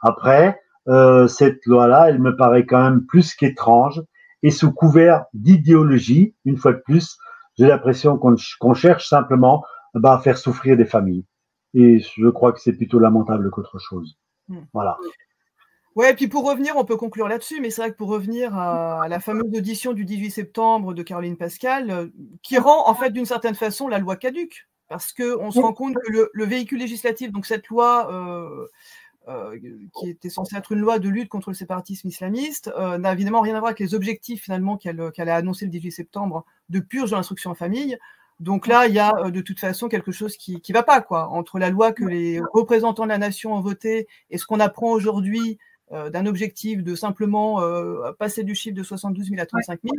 Après, cette loi-là, elle me paraît quand même plus qu'étrange et sous couvert d'idéologie, une fois de plus. J'ai l'impression qu'on cherche simplement à faire souffrir des familles. Et je crois que c'est plutôt lamentable qu'autre chose. Voilà. Ouais, et puis pour revenir, on peut conclure là-dessus, mais c'est vrai que pour revenir à la fameuse audition du 18 septembre de Caroline Pascal, qui rend en fait d'une certaine façon la loi caduque, parce qu'on se rend compte que le véhicule législatif, donc cette loi qui était censée être une loi de lutte contre le séparatisme islamiste, n'a évidemment rien à voir avec les objectifs finalement qu'elle a annoncé le 18 septembre de purge de l'instruction en famille. Donc là, il y a de toute façon quelque chose qui va pas, quoi, entre la loi que les représentants de la nation ont votée et ce qu'on apprend aujourd'hui d'un objectif de simplement passer du chiffre de 72 000 à 35 000,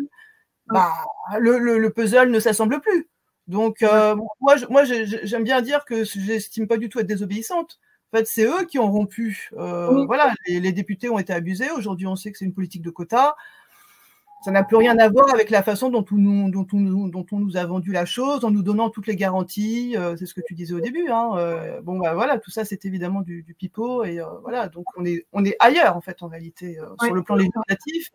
le puzzle ne s'assemble plus. Donc moi j'aime bien dire que j'estime pas du tout être désobéissante. En fait, c'est eux qui ont rompu. Voilà, les députés ont été abusés. Aujourd'hui, on sait que c'est une politique de quotas. Ça n'a plus rien à voir avec la façon dont on nous a vendu la chose, en nous donnant toutes les garanties. C'est ce que tu disais au début. Voilà, tout ça, c'est évidemment du pipeau. Et voilà, donc on est ailleurs, en fait, en réalité, sur le plan législatif.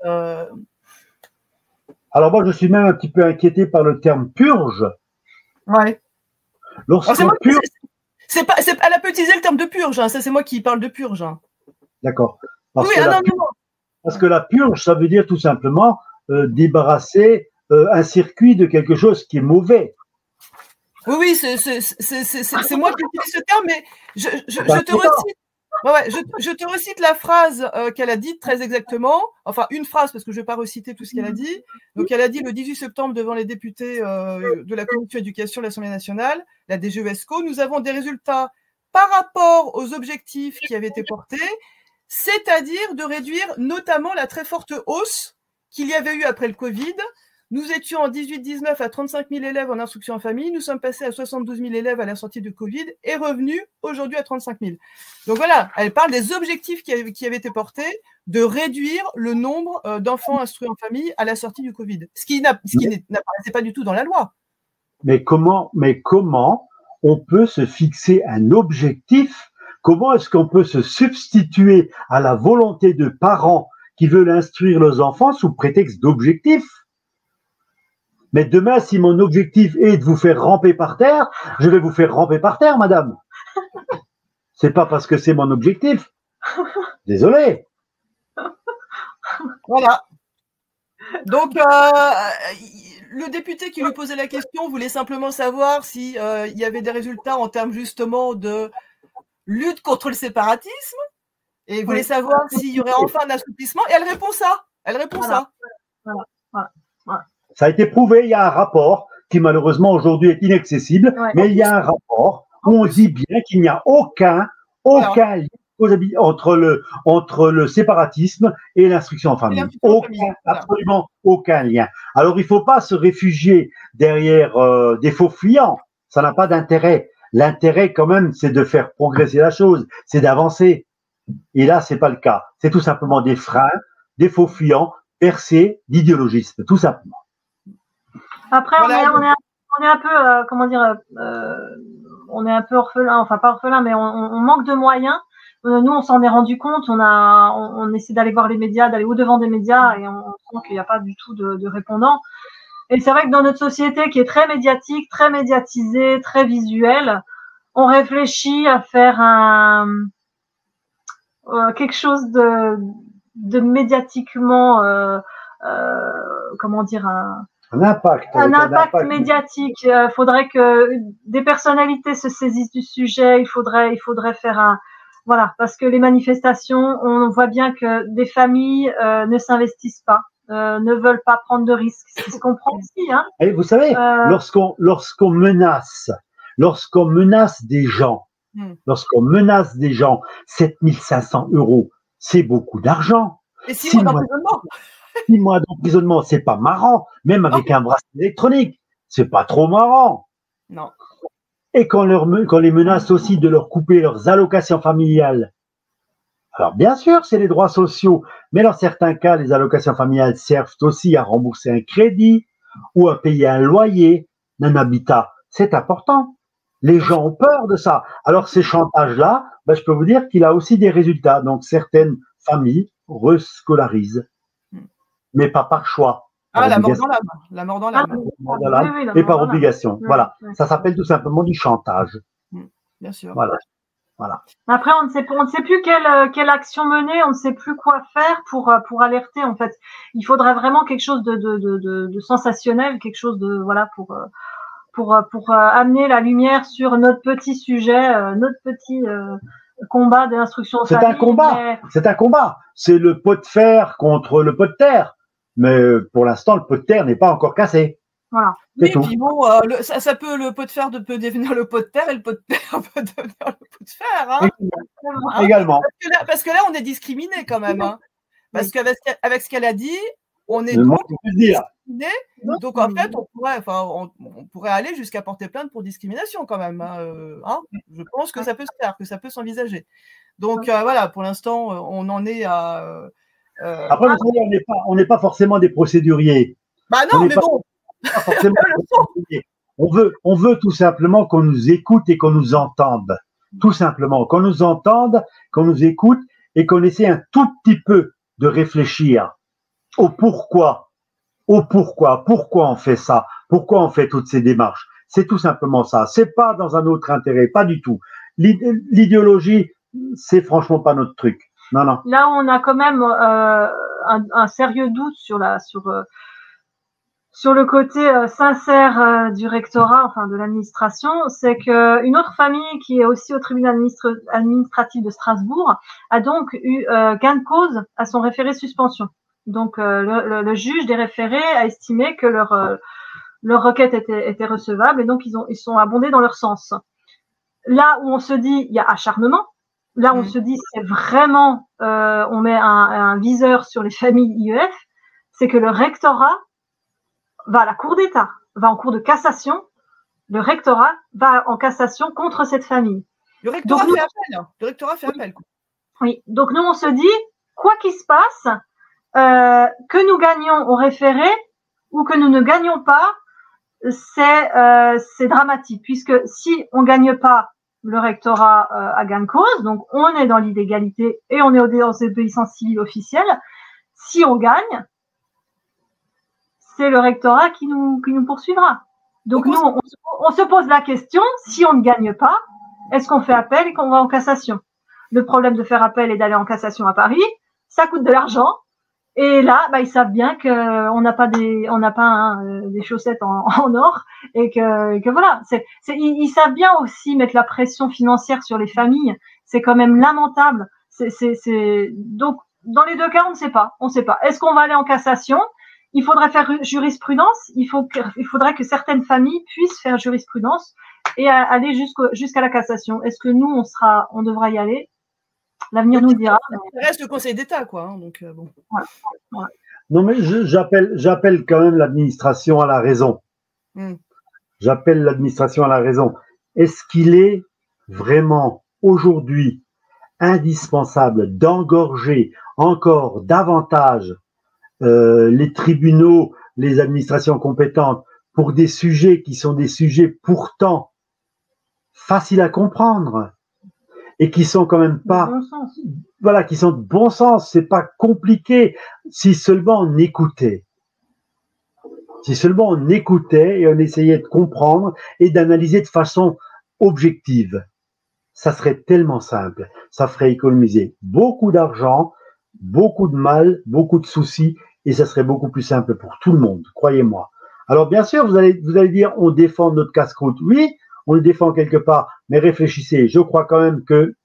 Alors moi, je suis même un petit peu inquiété par le terme purge. Ouais. C'est pas, elle a peu utilisé le terme de purge, hein. Ça c'est moi qui parle de purge. Hein. D'accord. Parce que la purge, ça veut dire tout simplement débarrasser un circuit de quelque chose qui est mauvais. Oui, c'est moi qui utilise ce terme, mais je te recite. Je te recite la phrase qu'elle a dite très exactement, enfin une phrase parce que je ne vais pas reciter tout ce qu'elle a dit. Donc elle a dit le 18 septembre devant les députés de la Commission éducation de l'Assemblée nationale, la DGESCO, nous avons des résultats par rapport aux objectifs qui avaient été portés, c'est-à-dire de réduire notamment la très forte hausse qu'il y avait eu après le Covid. Nous étions en 18-19 à 35 000 élèves en instruction en famille. Nous sommes passés à 72 000 élèves à la sortie du Covid et revenus aujourd'hui à 35 000. Donc voilà, elle parle des objectifs qui avaient été portés de réduire le nombre d'enfants instruits en famille à la sortie du Covid. Ce qui n'apparaissait pas du tout dans la loi. Mais comment on peut se fixer un objectif? Comment est-ce qu'on peut se substituer à la volonté de parents qui veulent instruire leurs enfants sous prétexte d'objectif. Mais demain, si mon objectif est de vous faire ramper par terre, je vais vous faire ramper par terre, madame. C'est pas parce que c'est mon objectif. Désolé. Voilà. Donc, le député qui lui posait la question voulait simplement savoir si il y avait des résultats en termes justement de lutte contre le séparatisme, et il voulait savoir s'il y aurait enfin un assouplissement, et elle répond ça. Elle répond ça. Voilà. Ça a été prouvé, il y a un rapport qui malheureusement aujourd'hui est inaccessible, mais il y a un rapport où on dit bien qu'il n'y a aucun lien entre le séparatisme et l'instruction en famille. Absolument aucun lien. Alors il ne faut pas se réfugier derrière des faux fuyants. Ça n'a pas d'intérêt. L'intérêt quand même, c'est de faire progresser la chose, c'est d'avancer. Et là, c'est pas le cas. C'est tout simplement des freins, des faux fuyants, percés d'idéologisme, tout simplement. Après, voilà. on est un peu, comment dire, on est un peu orphelin, enfin pas orphelin, mais on manque de moyens. Nous, on s'en est rendu compte. On essaie d'aller voir les médias, d'aller au-devant des médias, et on sent qu'il n'y a pas du tout de répondants. Et c'est vrai que dans notre société qui est très médiatique, très médiatisée, très visuelle, on réfléchit à faire quelque chose de médiatiquement, comment dire, un impact médiatique. Faudrait que des personnalités se saisissent du sujet. Il faudrait faire voilà, parce que les manifestations, on voit bien que des familles ne s'investissent pas, ne veulent pas prendre de risques. C'est ce qu'on comprend aussi, hein. Et vous savez, lorsqu'on menace des gens, 7 500 €, c'est beaucoup d'argent. Et 6 mois d'emprisonnement. 6 mois d'emprisonnement, c'est pas marrant, même avec un bracelet électronique, c'est pas trop marrant. Non. Et qu'on les menace aussi de leur couper leurs allocations familiales. Alors bien sûr, c'est les droits sociaux, mais dans certains cas, les allocations familiales servent aussi à rembourser un crédit ou à payer un loyer d'un habitat. C'est important. Les gens ont peur de ça. Alors ces chantages-là, je peux vous dire qu'il a aussi des résultats. Donc certaines familles rescolarisent, mais pas par choix. La mort dans l'âme. La mort dans l'âme. Et par obligation. Voilà. Ça s'appelle tout simplement du chantage. Bien sûr. Voilà. Après, on ne sait plus quelle action mener, on ne sait plus quoi faire pour alerter, en fait. Il faudrait vraiment quelque chose de sensationnel, quelque chose pour amener la lumière sur notre petit sujet, notre petit combat d'instruction. C'est un combat. C'est le pot de fer contre le pot de terre. Mais pour l'instant, le pot de terre n'est pas encore cassé. Voilà. Oui, puis bon, le pot de fer peut devenir le pot de terre, et le pot de terre peut devenir le pot de fer. Hein. Également. Parce que là, on est discriminé quand même. Hein. Parce qu'avec ce qu'elle a dit, on est discriminé. Donc en fait, on pourrait aller jusqu'à porter plainte pour discrimination quand même. Hein. Je pense que ça peut se faire, que ça peut s'envisager. Donc voilà, pour l'instant, on en est à. Après, vous savez, on n'est pas forcément des procéduriers. Bah non, mais bon. On veut tout simplement qu'on nous écoute et qu'on nous entende. Tout simplement. Qu'on nous entende, qu'on nous écoute et qu'on essaie un tout petit peu de réfléchir au pourquoi. Pourquoi on fait ça? Pourquoi on fait toutes ces démarches? C'est tout simplement ça. C'est pas dans un autre intérêt, pas du tout. L'idéologie, c'est franchement pas notre truc. Non. Là, on a quand même un sérieux doute sur le côté sincère du rectorat, enfin de l'administration. C'est que une autre famille qui est aussi au tribunal administratif de Strasbourg a donc eu gain de cause à son référé suspension. Donc le juge des référés a estimé que leur requête était recevable, et donc ils sont abondés dans leur sens. Là où on se dit il y a acharnement, là on se dit c'est vraiment on met un viseur sur les familles IEF, c'est que le rectorat va à la Cour d'État, va en cour de cassation, le rectorat va en cassation contre cette famille. Le rectorat fait appel. Le rectorat fait appel. Oui, donc nous on se dit, quoi qu'il se passe, que nous gagnions au référé ou que nous ne gagnions pas, c'est dramatique, puisque si on gagne pas, le rectorat a gain de cause, donc on est dans l'illégalité et on est en désobéissance civile officielle. Si on gagne, c'est le rectorat qui nous poursuivra. Donc nous, on se pose la question, si on ne gagne pas, est-ce qu'on fait appel et qu'on va en cassation? Le problème de faire appel et d'aller en cassation à Paris, ça coûte de l'argent. Et là, ils savent bien qu'on n'a pas des chaussettes en or et que voilà. Ils savent bien aussi mettre la pression financière sur les familles. C'est quand même lamentable. Donc dans les deux cas, on ne sait pas. Est-ce qu'on va aller en cassation? Il faudrait faire jurisprudence. Il faudrait que certaines familles puissent faire jurisprudence et aller jusqu'à la cassation. Est-ce que nous, on devra y aller? L'avenir nous le dira. Ça reste le Conseil d'État, quoi. Hein, donc bon. Ouais. Non, mais j'appelle quand même l'administration à la raison. J'appelle l'administration à la raison. Est-ce qu'il est vraiment aujourd'hui indispensable d'engorger encore davantage les tribunaux, les administrations compétentes pour des sujets qui sont des sujets pourtant faciles à comprendre et qui sont quand même pas, voilà, qui sont de bon sens, c'est pas compliqué si seulement on écoutait. Si seulement on écoutait et on essayait de comprendre et d'analyser de façon objective. Ça serait tellement simple. Ça ferait économiser beaucoup d'argent, beaucoup de mal, beaucoup de soucis et ça serait beaucoup plus simple pour tout le monde, croyez-moi. Alors bien sûr, vous allez dire, on défend notre casse-croûte. Oui, on le défend quelque part, mais réfléchissez. Je crois quand même que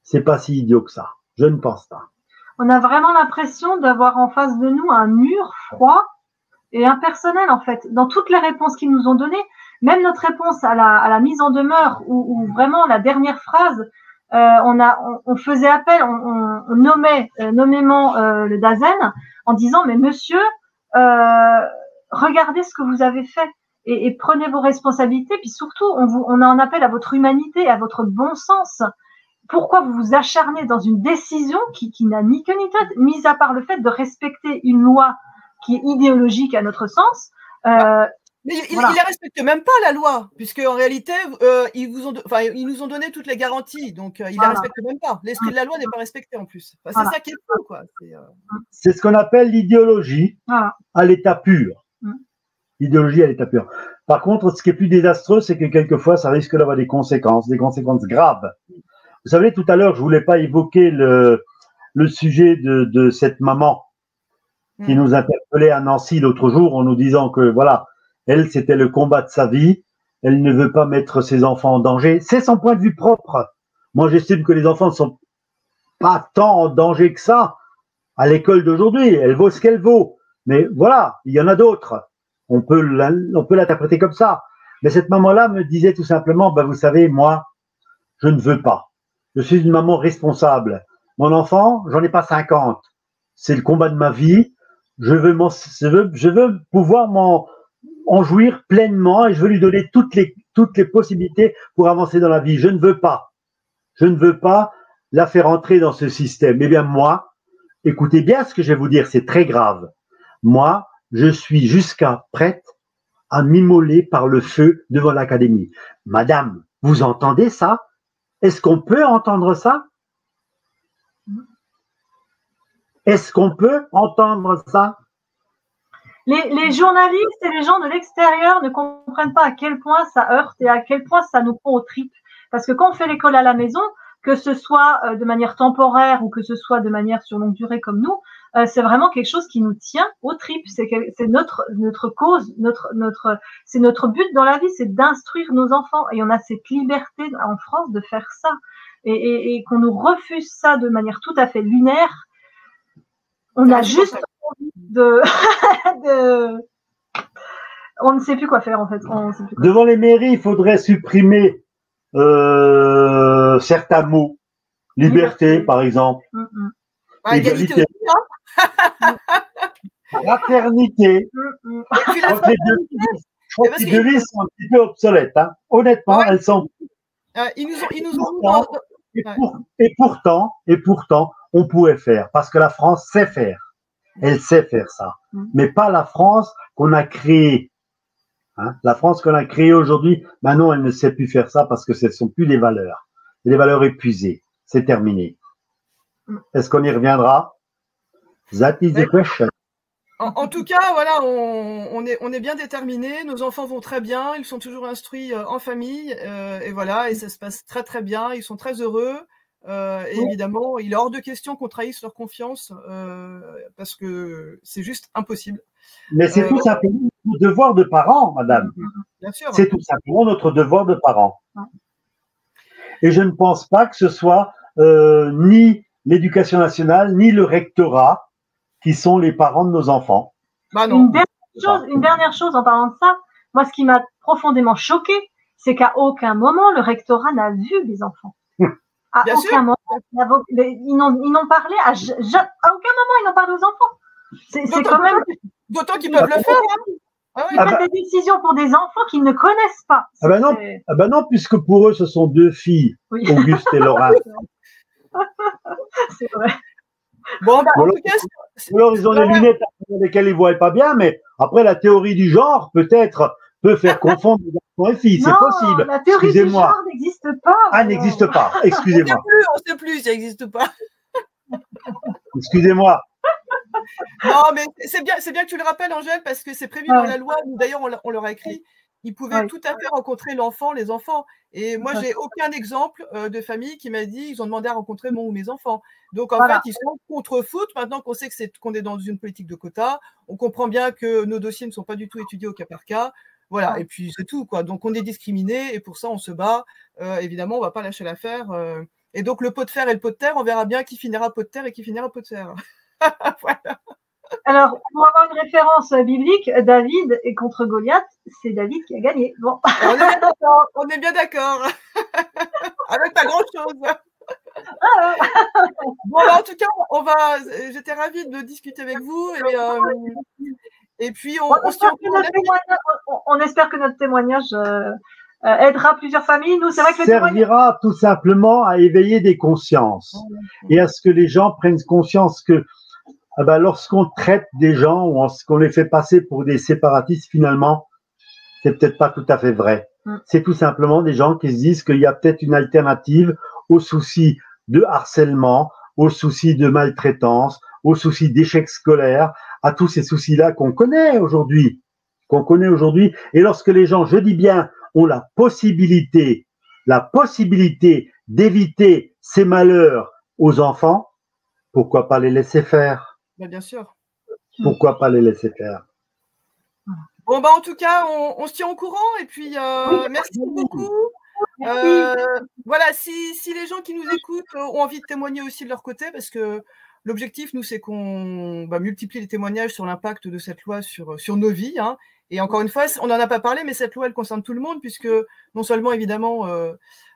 c'est pas si idiot que ça. Je ne pense pas. On a vraiment l'impression d'avoir en face de nous un mur froid et impersonnel, en fait. Dans toutes les réponses qu'ils nous ont données, même notre réponse à la mise en demeure, où vraiment la dernière phrase, on faisait appel, on nommait nommément le DAZEN en disant, mais monsieur, regardez ce que vous avez fait et prenez vos responsabilités, puis surtout, on en appelle à votre humanité, à votre bon sens. Pourquoi vous vous acharnez dans une décision qui n'a ni queue ni tête, mis à part le fait de respecter une loi qui est idéologique à notre sens. Mais ils ne respectent même pas la loi, puisque en réalité, ils nous ont donné toutes les garanties, donc ils ne la respectent même pas. L'esprit de la loi n'est pas respecté en plus. Enfin, c'est ça qui est fou, quoi. C'est ce qu'on appelle l'idéologie à l'état pur. L'idéologie à l'état pur. Par contre, ce qui est plus désastreux, c'est que quelquefois, ça risque d'avoir des conséquences graves. Vous savez, tout à l'heure, je voulais pas évoquer le sujet de cette maman qui nous interpellait à Nancy l'autre jour en nous disant que voilà, elle, c'était le combat de sa vie. Elle ne veut pas mettre ses enfants en danger. C'est son point de vue propre. Moi, j'estime que les enfants ne sont pas tant en danger que ça à l'école d'aujourd'hui. Elle vaut ce qu'elle vaut. Mais voilà, il y en a d'autres. On peut l'interpréter comme ça. Mais cette maman-là me disait tout simplement, vous savez, moi, je ne veux pas. Je suis une maman responsable. Mon enfant, j'en ai pas 50. C'est le combat de ma vie. Je veux pouvoir en jouir pleinement et je veux lui donner toutes les possibilités pour avancer dans la vie. Je ne veux pas la faire entrer dans ce système. Eh bien, moi, écoutez bien ce que je vais vous dire, c'est très grave. Moi, je suis jusqu'à prête à m'immoler par le feu devant l'académie. Madame, vous entendez ça? Est-ce qu'on peut entendre ça? Est-ce qu'on peut entendre ça? Les journalistes et les gens de l'extérieur ne comprennent pas à quel point ça heurte et à quel point ça nous prend aux tripes. Parce que quand on fait l'école à la maison, que ce soit de manière temporaire ou que ce soit de manière sur longue durée comme nous, c'est vraiment quelque chose qui nous tient aux tripes. C'est notre cause, c'est notre but dans la vie, c'est d'instruire nos enfants. Et on a cette liberté en France de faire ça. Et qu'on nous refuse ça de manière tout à fait lunaire. On a juste envie on ne sait plus quoi faire en fait. Devant les mairies, il faudrait supprimer certains mots. Liberté, par exemple. Égalité. Fraternité. Je crois que les devises sont un petit peu obsolètes. Hein. Honnêtement, elles sont. Ils nous ont. Et pourtant, on pourrait faire, parce que la France sait faire. Elle sait faire ça. Mais pas la France qu'on a créée. Hein? La France qu'on a créée aujourd'hui, maintenant, elle ne sait plus faire ça parce que ce ne sont plus les valeurs. Les valeurs épuisées. C'est terminé. Est-ce qu'on y reviendra? That is the question. En tout cas, voilà, on est bien déterminés. Nos enfants vont très bien. Ils sont toujours instruits en famille. Et voilà, et ça se passe très très bien. Ils sont très heureux. Et évidemment, il est hors de question qu'on trahisse leur confiance parce que c'est juste impossible. Mais c'est tout simplement notre devoir de parents, madame. Bien sûr. C'est tout simplement notre devoir de parents. Et je ne pense pas que ce soit ni l'éducation nationale, ni le rectorat qui sont les parents de nos enfants. Bah non. Une dernière chose en parlant de ça, moi, ce qui m'a profondément choqué, c'est qu'à aucun moment, le rectorat n'a vu les enfants. À Bien aucun sûr. moment, ils n'ont parlé à aucun moment, ils n'ont parlé aux enfants. C'est quand même. D'autant qu'ils peuvent le faire. Hein. Ah oui, ils prennent des décisions pour des enfants qu'ils ne connaissent pas. Ah ben non, puisque pour eux, ce sont deux filles, oui. Auguste et Laura. C'est vrai. Bon, bah, en tout cas, alors, ils ont des lunettes avec lesquelles ils ne voient pas bien, mais après, la théorie du genre, peut-être, peut faire confondre les garçons et filles. C'est possible. La théorie du genre n'existe pas. Ah, n'existe pas. Excusez-moi. On ne sait plus, ça n'existe pas. Excusez-moi. Non, mais c'est bien que tu le rappelles, Angèle, parce que c'est prévu dans la loi. D'ailleurs, on leur a écrit. Ils pouvaient tout à fait rencontrer les enfants. Et moi, j'ai aucun exemple de famille qui m'a dit ils ont demandé à rencontrer mon ou mes enfants. Donc, en fait, ils sont contre foot. Maintenant qu'on sait qu'on est dans une politique de quotas, on comprend bien que nos dossiers ne sont pas du tout étudiés au cas par cas. Voilà, et puis c'est tout, quoi. Donc, on est discriminés et pour ça, on se bat. Évidemment, on ne va pas lâcher l'affaire. Et donc, le pot de fer et le pot de terre, on verra bien qui finira pot de terre et qui finira pot de fer. Voilà. Alors, pour avoir une référence biblique, David est contre Goliath, c'est David qui a gagné. Bon. On est bien d'accord. Avec pas grand-chose. Bon, bah, en tout cas, j'étais ravie de discuter avec vous. Et puis, on espère que notre témoignage aidera plusieurs familles. Nous, c'est vrai que servira tout simplement à éveiller des consciences et à ce que les gens prennent conscience que lorsqu'on traite des gens ou qu'on les fait passer pour des séparatistes, finalement, c'est peut-être pas tout à fait vrai. C'est tout simplement des gens qui se disent qu'il y a peut-être une alternative aux soucis de harcèlement, aux soucis de maltraitance, aux soucis d'échec scolaire, à tous ces soucis-là qu'on connaît aujourd'hui. Et lorsque les gens, je dis bien, ont la possibilité d'éviter ces malheurs aux enfants, pourquoi pas les laisser faire? Bien sûr. Pourquoi pas les laisser faire? Bon, bah, en tout cas, on se tient au courant et puis merci beaucoup. Voilà, si les gens qui nous écoutent ont envie de témoigner aussi de leur côté, parce que l'objectif, nous, c'est qu'on multiplie les témoignages sur l'impact de cette loi sur nos vies. Hein. Et encore une fois, on n'en a pas parlé, mais cette loi, elle concerne tout le monde, puisque non seulement, évidemment,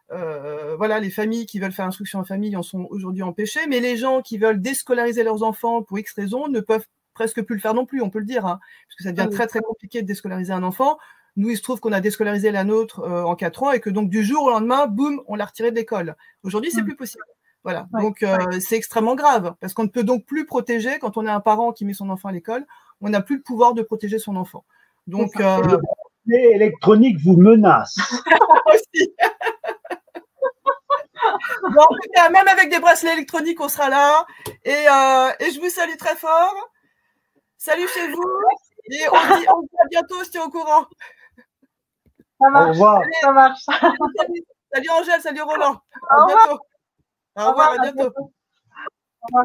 voilà, les familles qui veulent faire instruction en famille en sont aujourd'hui empêchées, mais les gens qui veulent déscolariser leurs enfants pour X raisons ne peuvent presque plus le faire non plus, on peut le dire, hein, parce que ça devient très très compliqué de déscolariser un enfant. Nous, il se trouve qu'on a déscolarisé la nôtre en 4 ans et que donc du jour au lendemain, boum, on l'a retiré de l'école. Aujourd'hui, c'est plus possible. Voilà, donc c'est extrêmement grave, parce qu'on ne peut donc plus protéger, quand on a un parent qui met son enfant à l'école, on n'a plus le pouvoir de protéger son enfant. Donc, les électroniques vous menacent. Aussi. Bon, en tout cas, même avec des bracelets électroniques, on sera là. Et je vous salue très fort. Salut chez vous. Et on se dit à bientôt, si au courant. Ça marche. Au revoir. Allez, ça marche. Salut Angèle, salut Roland. À bientôt. Au revoir, à bientôt. Au revoir.